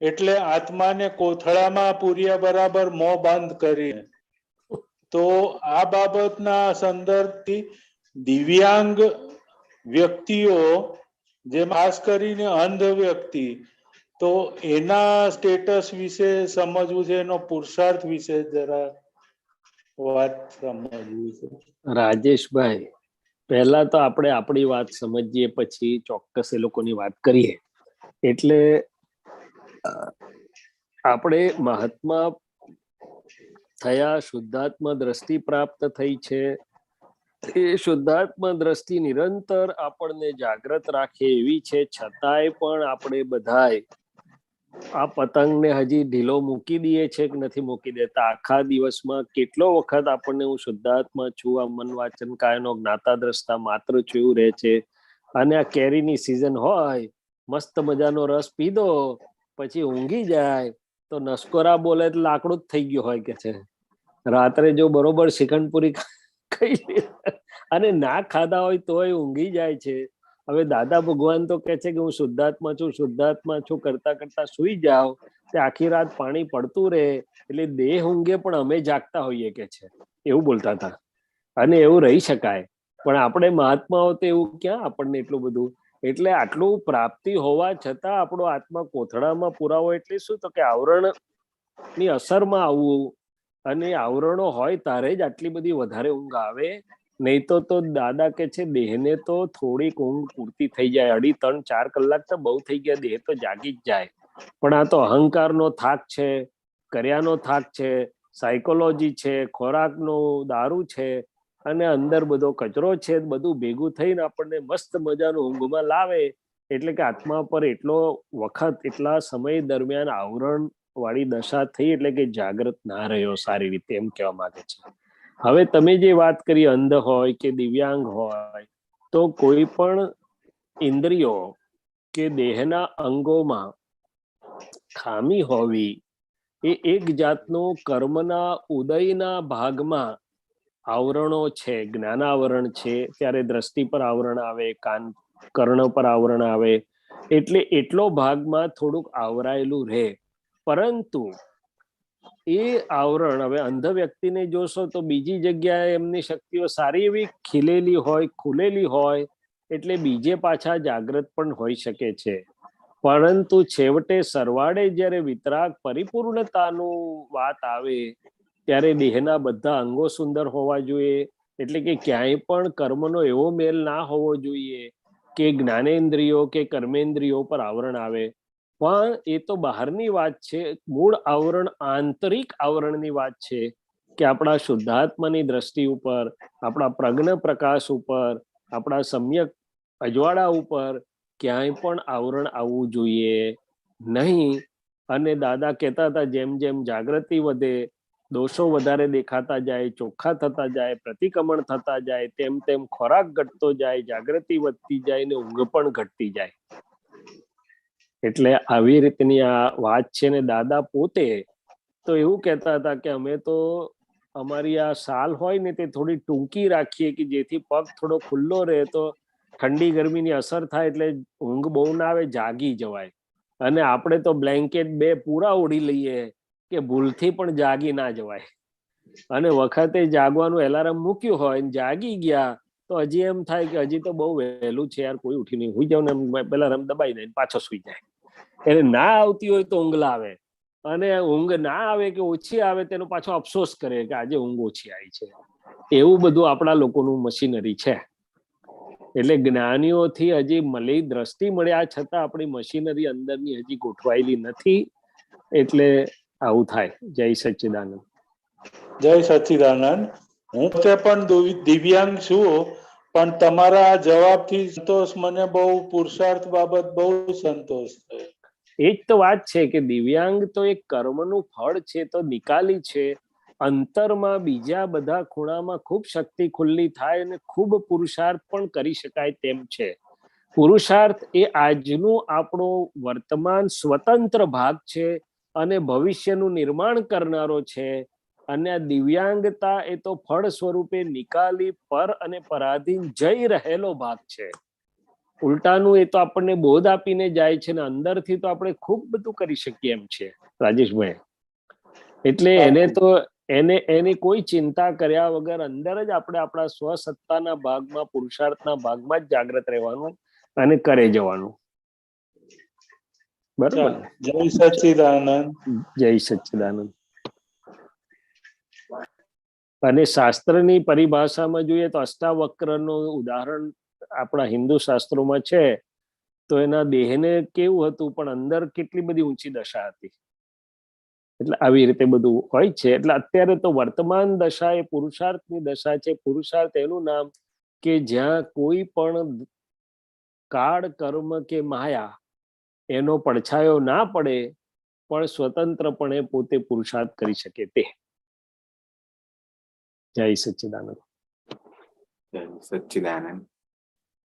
એટલે આત્માને કોથળામાં પૂર્યા બરાબર મોં બંધ કરી. તો આ બાબતના સંદર્ભથી દિવ્યાંગ વ્યક્તિઓ, જેમ ખાસ કરીને અંધ વ્યક્તિ, તો એના સ્ટેટસ વિશે સમજવું છે, એનો પુરુષાર્થ વિશે જરા વાત સમજવી છે. રાજેશભાઈ, પહેલા તો આપણે આપણી વાત સમજીએ, પછી ચોક્કસ એ લોકોની વાત કરીએ. એટલે આપણે મહાત્મા થયા, શુદ્ધાત્મા દ્રષ્ટિ પ્રાપ્ત થઈ છે. એ શુદ્ધાત્મા દ્રષ્ટિ નિરંતર આપણને જાગૃત રાખે એવી છે, છતાંય પણ આપણે બધાય આ પતંગને હજી ઢીલો મૂકી દઈએ છે કે નથી મૂકી દેતા? આખા દિવસમાં કેટલો વખત આપણને હું શુદ્ધાત્મા છું, આ મન વાચન કાયનો જ્ઞાતા દ્રષ્ટા માત્ર છું એવું રહે છે. અને આ કેરીની સિઝન હોય, મસ્ત મજાનો રસ પીધો, પછી ઊંઘી જાય તો નસકોરા બોલે એટલે લાકડું જ થઈ ગયું હોય કે છે. રાત્રે જો બરોબર શ્રીખંડપુરી ખાઈ અને ના ખાધા હોય તોય ઊંઘી જાય છે. હવે દાદા ભગવાન તો કે છે કે હું શુદ્ધાત્મા છું, શુદ્ધાત્મા છું કરતા કરતા સુઈ જાઓ, તે આખી રાત પાણી પડતું રહે એટલે દેહ ઊંઘે પણ અમે જાગતા હોઈએ કે છે, એવું બોલતા હતા. અને એવું રહી શકાય, પણ આપણે મહાત્માઓ તો એવું ક્યાં આપણને એટલું બધું. એટલે આટલું પ્રાપ્તિ હોવા છતાં આપણો આત્મા કોથળામાં પુરાવો એટલે શું? તો કે આવરણ ની અસરમાં આવવું, અને આવરણો હોય ત્યારે જ આટલી બધી વધારે ઊંઘ આવે. નહીં તો દાદા કે છે દેહને તો થોડીક ઊંઘ પૂરતી થઈ જાય, 2.5, 3, 4 કલાક તો બહુ થઈ ગયા, દેહ તો જાગી જ જાય. પણ આ તો અહંકારનો થાક છે, કર્યાનો થાક છે, સાયકોલોજી છે, ખોરાકનો દારૂ છે, અને અંદર બધો કચરો છે, બધું ભેગું થઈને આપણને મસ્ત મજાનું ઊંઘમાં લાવે. એટલે કે આત્મા પર એટલો વખત એટલા સમય દરમિયાન આવરણ વાળી દશા થઈ, એટલે કે જાગૃત ના રહ્યો સારી રીતે, એમ કહેવા માંગે છે. હવે તમે જે વાત કરી અંધ હોય કે દિવ્યાંગ હોય, તો કોઈ પણ ઇન્દ્રિયો કે દેહના અંગોમાં ખામી હોવી એ એક જાતનું કર્મના ઉદયના ભાગમાં આવરણો છે. જ્ઞાનાવરણ છે ત્યારે દ્રષ્ટિ પર આવરણ આવે, કાન કર્ણ પર આવરણ આવે, એટલે એટલો ભાગમાં થોડુંક આવરાયેલું રહે. પરંતુ એ આવરણ હવે અંધ વ્યક્તિને જોશો તો બીજી જગ્યાએ એમની શક્તિઓ સારી એવી ખીલેલી હોય, ખુલેલી હોય, એટલે બીજે પાછા જાગૃત પણ હોઈ શકે છે. પરંતુ છેવટે સરવાળે જ્યારે વિતરાગ પરિપૂર્ણતાનું વાત આવે ત્યારે દેહના બધા અંગો સુંદર હોવા જોઈએ. એટલે કે ક્યાંય પણ કર્મનો એવો મેલ ના હોવો જોઈએ કે જ્ઞાનેન્દ્રિયો કે કર્મેન્દ્રિયો પર આવરણ આવે. પણ એ તો બહારની વાત છે. મૂળ આવરણ આંતરિક આવરણની વાત છે કે આપણા શુદ્ધાત્માની દ્રષ્ટિ ઉપર, આપણા પ્રજ્ઞ પ્રકાશ ઉપર, આપણા સમ્યક અજવાળા ઉપર ક્યાંય પણ આવરણ આવવું જોઈએ નહીં. અને દાદા કહેતા હતા જેમ જેમ જાગૃતિ વધે, દોષો વધારે દેખાતા જાય, ચોખ્ખા થતા જાય, પ્રતિક્રમણ થતા જાય, તેમ તેમ ખોરાક ઘટતો જાય, જાગૃતિ વધતી જાય ને ઊંઘ પણ ઘટતી જાય. એટલે આવી રીતની આ વાત છે. ને દાદા પોતે તો એવું કહેતા હતા કે અમે તો અમારી આ સાલ હોય ને તે થોડી ટૂંકી રાખીએ કે જેથી પગ થોડો ખુલ્લો રહે તો ઠંડી ગરમીની અસર થાય એટલે ઊંઘ બહુ ના આવે, જાગી જવાય. અને આપણે તો બ્લેન્કેટ 2 પૂરા ઓઢી લઈએ કે ભૂલથી પણ જાગી ના જવાય. અને વખતે જાગવાનું એલાર્મ મૂક્યું હોય ને જાગી ગયા તો હજી એમ થાય કે હજી તો બહુ વહેલું છે યાર, કોઈ ઉઠી નહીં, હુઈ જાવ ને પેલા રમ દબાઈ દે પાછો સુઈ જાય. એટલે ના આવતી હોય તો ઊંઘ લાવે, અને ઊંઘ ના આવે કે ઓછી આવે તેનો પાછો અફસોસ કરે કે આજે ઊંઘ ઓછી આવી છે. એવું બધું આપણા લોકોનું મશીનરી છે. એટલે જ્ઞાનીઓથી હજી મળી દ્રષ્ટિ મળ્યા છતાં આપણી મશીનરી અંદરની હજી ગોઠવાયેલી નથી. એટલે આવું થાય. જય સચ્ચિદાનંદ. જય સચ્ચિદાનંદ. હું પોતે પણ દિવ્યાંગ છું, પણ તમારા જવાબથી સંતોષ, મને બહુ પુરુષાર્થ બાબત બહુ સંતોષ થયો. એ જ તો વાત છે કે દિવ્યાંગ તો એક કર્મનું ફળ છે, તો નિકાલી છે. અંતરમાં બીજા બધા ખૂણામાં ખૂબ શક્તિ ખુલ્લી થાય અને ખૂબ પુરુષાર્થ પણ કરી શકાય તેમ છે. પુરુષાર્થ એ આજનું આપણો વર્તમાન સ્વતંત્ર ભાગ છે અને ભવિષ્યનું નિર્માણ કરનારો છે. અને આ દિવ્યાંગતા એ તો ફળ સ્વરૂપે નિકાલી પર અને પરાધીન જઈ રહેલો ભાગ છે. ઉલટાનું એ તો આપણને બોધ આપીને જાય છે ને અંદરથી તો આપણે ખૂબ બધું કરી શકીએ એમ છે રાજેશભાઈ. એટલે એને તો એની કોઈ ચિંતા કર્યા વગર અંદર જ આપણે આપણા સ્વસત્તાના ભાગમાં, પુરુષાર્થના ભાગમાં જ જાગૃત રહેવાનું અને કરે જવાનું. બરોબર. જય સચ્ચિદાનંદ. જય સચ્ચિદાનંદ. અને શાસ્ત્રની પરિભાષામાં જોઈએ તો અષ્ટાવક્રનું ઉદાહરણ આપણા હિન્દુ શાસ્ત્રોમાં છે. તો એના દેહને કેવું હતું પણ અંદર કેટલી બધી ઊંચી દશા હતી. એટલે આવી રીતે બધું હોય છે. એટલે અત્યારે તો વર્તમાન દશા એ પુરુષાર્થની દશા છે. પુરુષાર્થ એનું નામ કે જ્યાં કોઈ પણ કાળ, કર્મ કે માયા એનો પડછાયો ના પડે પણ સ્વતંત્રપણે પોતે પુરુષાર્થ કરી શકે તે. જય સચ્ચિદાનંદ. જય સચ્ચિદાનંદ.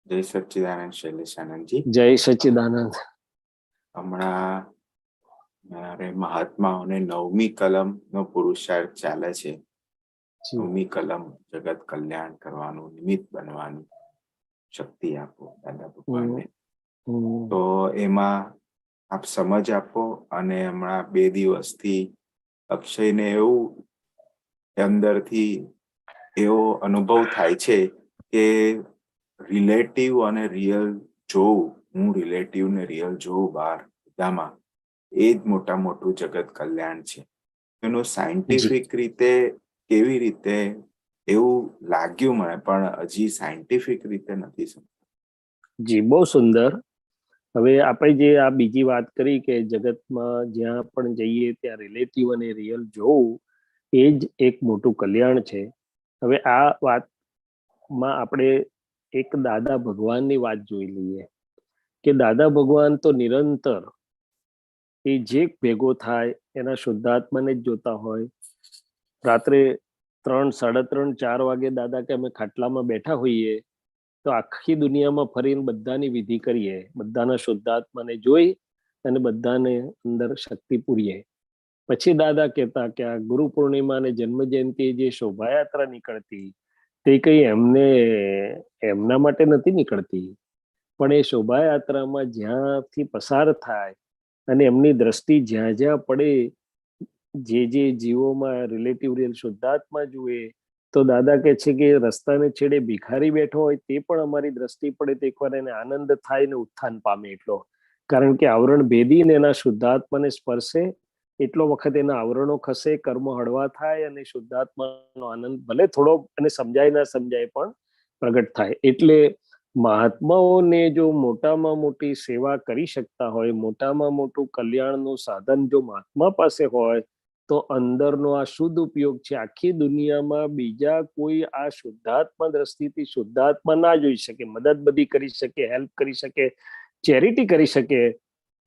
જય સચ્ચિદાનંદ શૈલેષ આનંદજી. જય સચ્ચિદાનંદ. હમણાં મારે મહાત્માઓને 9મી કલમ નો પુરુષાર્થ ચાલે છે. 9મી કલમ જગત કલ્યાણ કરવાનું, નિમિત્ત બનવાનું શક્તિ આપો દાદા ભગવાનને. તો એમાં આપ સમજ આપો. અને હમણાં 2 દિવસથી અક્ષયને એવું અંદરથી એવો અનુભવ થાય છે કે રિલેટિવ અને રિયલ જોવું, હું રિલેટિવ ને રિયલ જોઉં બહાર બધામાં, એ જ મોટું જગત કલ્યાણ છે. એનું સાયન્ટિફિક રીતે કેવી રીતે એવું લાગ્યું મને, પણ હજી સાયન્ટિફિક રીતે નથી સમજાયું. જી, બહુ સુંદર. હવે આપણે જે આ બીજી વાત કરી કે જગતમાં જ્યાં પણ જઈએ ત્યાં રિલેટિવ અને રિયલ જોવું, એ જ એક મોટું કલ્યાણ છે. હવે આ વાતમાં આપણે એક દાદા ભગવાનની વાત જોઈ લઈએ કે દાદા ભગવાન તો નિરંતર એ જે ભેગો થાય એના શુદ્ધાત્માને જ જોતા હોય. રાત્રે 3, 3:30, 4 વાગે દાદા કે અમે ખાટલામાં બેઠા હોઈએ તો આખી દુનિયામાં ફરીને બધાની વિધિ કરીએ, બધાના શુદ્ધાત્માને જોઈ અને બધાને અંદર શક્તિ પૂરીએ. પછી દાદા કહેતા કે આ ગુરુ પૂર્ણિમા અને જન્મ જયંતિ જે શોભાયાત્રા નીકળતી તે કઈ એમના માટે નથી નીકળતી, પણ એ શોભાયાત્રામાં જ્યાંથી પસાર થાય અને એમની દ્રષ્ટિ જ્યાં જ્યાં પડે, જે જીવોમાં રિલેટિવ રિયલ શુદ્ધાત્મા જુએ, તો દાદા કહે છે કે રસ્તાને છેડે ભિખારી બેઠો હોય તે પણ અમારી દ્રષ્ટિ પડે તો એકવાર એને આનંદ થાય ને ઉત્થાન પામે એટલો. કારણ કે આવરણ ભેદીને એના શુદ્ધાત્માને સ્પર્શે એટલો વખત એના આવરણો ખસે, કર્મો હળવા થાય અને શુદ્ધાત્માનો આનંદ ભલે થોડો અને સમજાય ના સમજાય પણ પ્રગટ થાય. એટલે મહાત્માઓને જો મોટામાં મોટી સેવા કરી શકતા હોય, મોટામાં મોટું કલ્યાણનું સાધન જો મહાત્મા પાસે હોય તો અંદરનો આ શુદ્ધ ઉપયોગ છે. આખી દુનિયામાં બીજા કોઈ આ શુદ્ધાત્મા દ્રષ્ટિથી શુદ્ધાત્મા ના જોઈ શકે, મદદ બધી કરી શકે, હેલ્પ કરી શકે, ચેરિટી કરી શકે,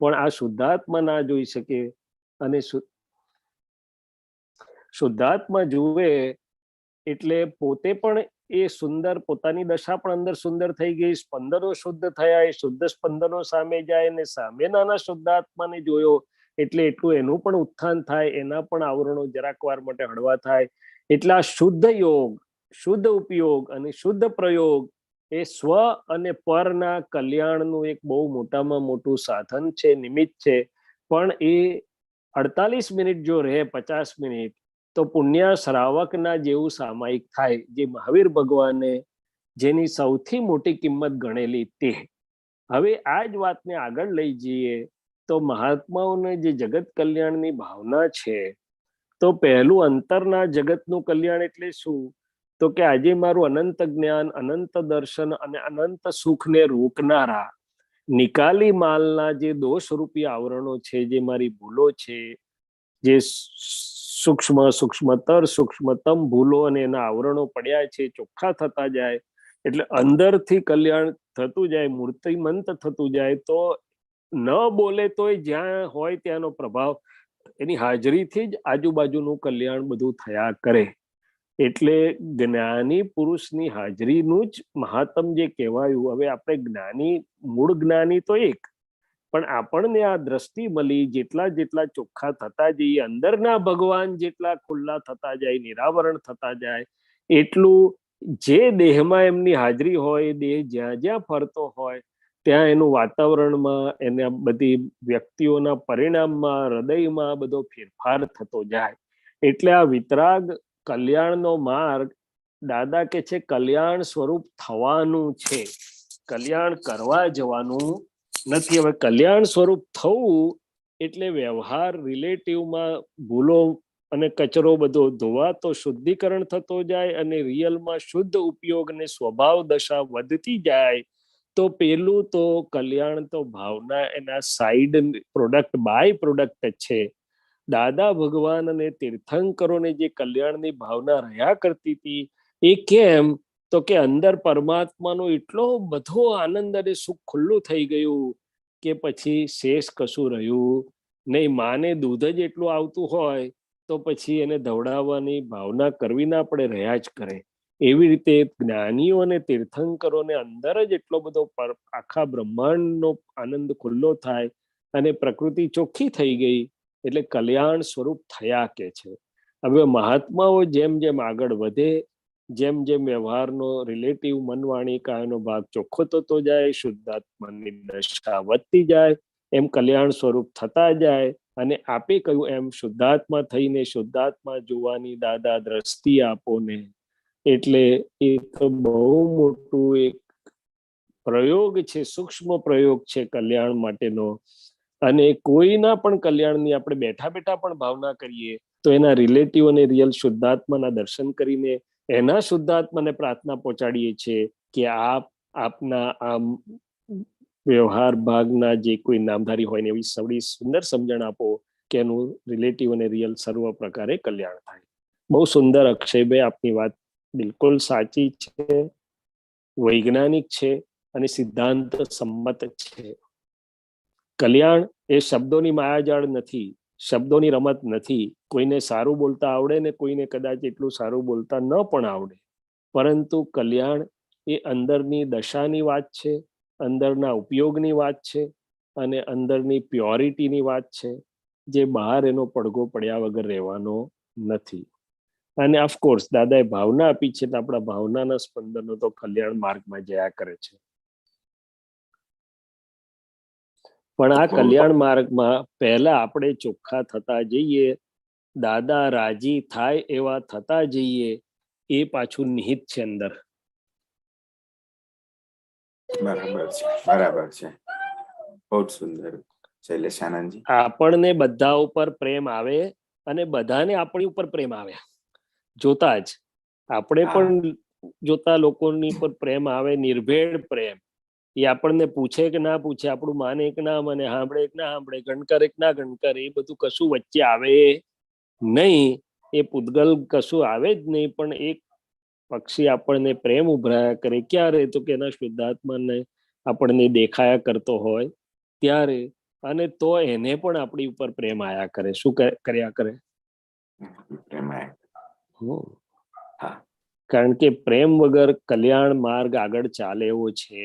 પણ આ શુદ્ધાત્મા ના જોઈ શકે. અને શુદ્ધાત્મા જુએ એટલે પોતે પણ એ સુંદર, પોતાની દશા પણ અંદર સુંદર થઈ ગઈ, સ્પંદનો શુદ્ધ થયા, એ શુદ્ધ સ્પંદનો સામે જાય અને સામેના શુદ્ધાત્માને જોયો એટલે એટલું એનું પણ ઉત્થાન થાય, એના પણ આવરણો જરાક વાર માટે હળવા થાય. એટલે આ શુદ્ધ યોગ, શુદ્ધ ઉપયોગ અને શુદ્ધ પ્રયોગ એ સ્વ અને પરના કલ્યાણનું એક બહુ મોટામાં મોટું સાધન છે, નિમિત્ત છે. પણ એ 48 મિનિટ જો રહે, 50 મિનિટ, તો પુણ્ય શ્રાવકના જેવું સામાયિક થાય, જે મહાવીર ભગવાને જેની સૌથી મોટી કિંમત ગણેલી તે. હવે આ જ વાતને આગળ લઈ જઈએ તો મહાત્માઓને જે જગત કલ્યાણની ભાવના છે, તો પહેલું અંતરના જગતનું કલ્યાણ એટલે શું? તો કે આજે મારું અનંત જ્ઞાન, અનંત દર્શન અને અનંત સુખને રોકનારા નિકાલી માલના જે દોષરૂપી આવરણો છે, જે મારી ભૂલો છે, જે સૂક્ષ્મતર સૂક્ષ્મતમ ભૂલો અને એના આવરણો પડ્યા છે, ચોખ્ખા થતા જાય એટલે અંદરથી કલ્યાણ થતું જાય, મૂર્તિમંત થતું જાય. તો ન બોલે તોય જ્યાં હોય ત્યાંનો પ્રભાવ, એની હાજરીથી જ આજુબાજુનું કલ્યાણ બધું થયા કરે. એટલે જ્ઞાની પુરુષની હાજરીનું જ મહાત્મ જે કહેવાયું. હવે આપણે જ્ઞાની, મૂળ જ્ઞાની તો એક, પણ આપણને આ દ્રષ્ટિ મળી, જેટલા જેટલા ચોખ્ખા થતા જઈએ, અંદરના ભગવાન જેટલા ખુલ્લા થતા જાય, નિરાવરણ થતા જાય, એટલું જે દેહમાં એમની હાજરી હોય, દેહ જ્યાં જ્યાં ફરતો હોય ત્યાં એનું વાતાવરણમાં, એના બધી વ્યક્તિઓના પરિણામમાં, હૃદયમાં બધો ફેરફાર થતો જાય. એટલે આ વિતરાગ કલ્યાણનો માર્ગ દાદા કે છે કલ્યાણ સ્વરૂપ થવાનું છે, કલ્યાણ કરવા જવાનું નથી. હવે કલ્યાણ સ્વરૂપ થવું એટલે વ્યવહાર રિલેટિવમાં ભૂલો અને કચરો બધો ધોવાતો શુદ્ધિકરણ થતો જાય અને રિયલમાં શુદ્ધ ઉપયોગ ને સ્વભાવ દશા વધતી જાય. તો પેલું તો કલ્યાણ તો ભાવના એના સાઈડ પ્રોડક્ટ, બાય પ્રોડક્ટ છે. દાદા ભગવાન અને તીર્થંકરોને જે કલ્યાણની ભાવના રહ્યા કરતી હતી એ કેમ? તો કે અંદર પરમાત્માનો એટલો બધો આનંદ અને સુખ ખુલ્લું થઈ ગયું કે પછી શેષ કશું રહ્યું નહીં માને દૂધ જ એટલું આવતું હોય તો પછી એને ધવડાવવાની ભાવના કરવી ના પડે, રહ્યા જ કરે. એવી રીતે જ્ઞાનીઓ અને તીર્થંકરોને અંદર જ એટલો બધો આખા બ્રહ્માંડનો આનંદ ખુલ્લો થાય અને પ્રકૃતિ ચોખ્ખી થઈ ગઈ એટલે કલ્યાણ સ્વરૂપ થયા કે છે. હવે મહાત્માઓ જેમ જેમ આગળ વધે, જેમ જેમ વ્યવહારનો રિલેટિવ મનવાણી કાયનો ભાગ ચોખ્ખો થતો જાય, શુદ્ધાત્માની દશા વધતી જાય, એમ કલ્યાણ સ્વરૂપ થતા જાય. અને આપે કહ્યું એમ શુદ્ધાત્મા થઈને શુદ્ધાત્મા જોવાની દાદા દ્રષ્ટિ આપો ને, એટલે એ તો બહુ મોટું એક પ્રયોગ છે, સૂક્ષ્મ પ્રયોગ છે કલ્યાણ માટેનો. અને કોઈના પણ કલ્યાણની આપણે બેઠા બેઠા પણ ભાવના કરીએ તો એના રિલેટિવ અને રિયલ શુદ્ધાત્માના દર્શન કરીને એના શુદ્ધાત્માને પ્રાર્થના પહોંચાડીએ છીએ કે આપના આ વ્યવહાર ભાગના જે કોઈ નામધારી હોય ને એવી સવડી સુંદર સમજણ આપો કે એનું રિલેટિવ અને રિયલ સર્વ પ્રકારે કલ્યાણ થાય. બહુ સુંદર અક્ષયભાઈ, આપની વાત બિલકુલ સાચી છે, વૈજ્ઞાનિક છે અને સિદ્ધાંત સંમત છે. કલ્યાણ એ શબ્દોની માયાજાળ નથી, શબ્દોની રમત નથી. કોઈને સારું બોલતા આવડે ને કોઈને કદાચ એટલું સારું બોલતા ન પણ આવડે, પરંતુ કલ્યાણ એ અંદરની દશાની વાત છે, અંદરના ઉપયોગની વાત છે અને અંદરની પ્યોરિટીની વાત છે, જે બહાર એનો પડઘો પડ્યા વગર રહેવાનો નથી. અને ઓફકોર્સ દાદાએ ભાવના આપી છે તો આપણા ભાવનાના સ્પંદનો તો કલ્યાણ માર્ગમાં જયા કરે છે. પણ આ કલ્યાણ માર્ગમાં પહેલા આપણે ચોખ્ખા થતા જઈએ, દાદા રાજી થાય એવા થતા જઈએ, એ પાછું નિહિત છે અંદર. બરાબર છે, બરાબર છે, બહુ સુંદર. શૈલેષ આનંદજી, આપણને બધા ઉપર પ્રેમ આવે અને બધાને આપણી ઉપર પ્રેમ આવે. જોતા જ આપણે પણ જોતા લોકોની પર પ્રેમ આવે, નિર્ભેળ પ્રેમ. એ આપણને પૂછે કે ના પૂછે, આપણું માને કે ના માને, સાંભળે કે ના સાંભળે, ગણકરે કે ના ગણકરે, એ બધું કશું વચ્ચે આવે નહીં. એ પૂતગલ કશું આવે જ નહીં. પણ એક પક્ષી આપણને પ્રેમ ઉભરાયા કરે ક્યારે? તો કે એના શુદ્ધાત્માને આપણને દેખાયા કરતો હોય ત્યારે. અને તો એને પણ આપણી ઉપર પ્રેમ આયા કરે. શું કર્યા કરે? કારણ કે પ્રેમ વગર કલ્યાણ માર્ગ આગળ ચાલે એવો છે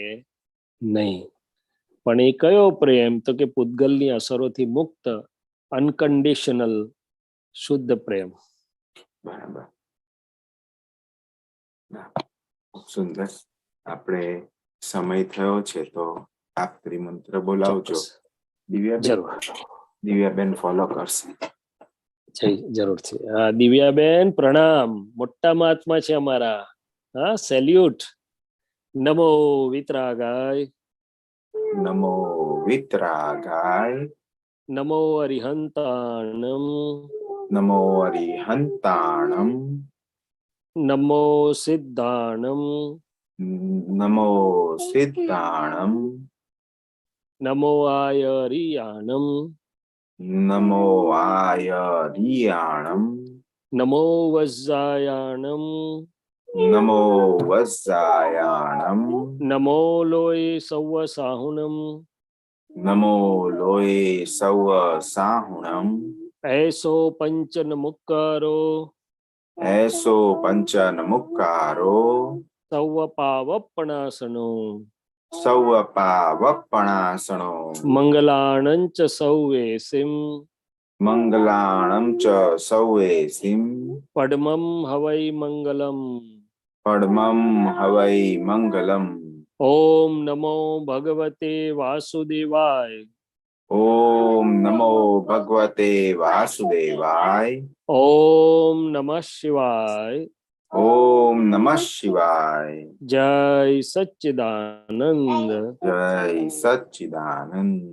નહીં. પણ એ કયો પ્રેમ? તો કે પૂતગલની અસરોથી મુક્ત, અનકન્ડિશનલ, શુદ્ધ પ્રેમ. બરાબર, સુંદર. આપણે સમય થયો છે તો આપ ત્રિમંત્ર બોલાવજો. દિવ્યાબેન ફોલો કરશે. જરૂરથી. હા દિવ્યાબેન, પ્રણામ. મોટા મહાત્મા છે અમારા. હા, સેલ્યુટ. નમો વિતરાગાય, નમો વિતરાગાય, નમો અરિહંતાણમ, નમો અરિહંતાણમ, નમો સિદ્ધાણમ, નમો સિદ્ધાણમ, નમો આયરિયાણમ, નમો આયરિયાણમ, નમો વજ્જાયાણમ, નમો વજ્જાયાણમ, નમો લોય સૌ સાહુણમ, નમો લોય સૌ સાહુણમ, એસો પંચન મુક્કારો, એસો પંચન મુક્કારો, સૌ પાવપણાસનો, સૌ પાવપણાસણો, મંગલાણંચ સૌવેસિમ, મંગલાણં ચ સૌવેસિમ, પડમમ હવૈ મંગલમ, પડમમ હવૈ મંગલમ. ઓમ નમો ભગવતે વાસુદેવાય, ઓમ નમો ભગવતે વાસુદેવાય, ઓમ નમઃ શિવાય, ઓમ નમઃ શિવાય. જય સચ્ચિદાનંદ, જય સચ્ચિદાનંદ.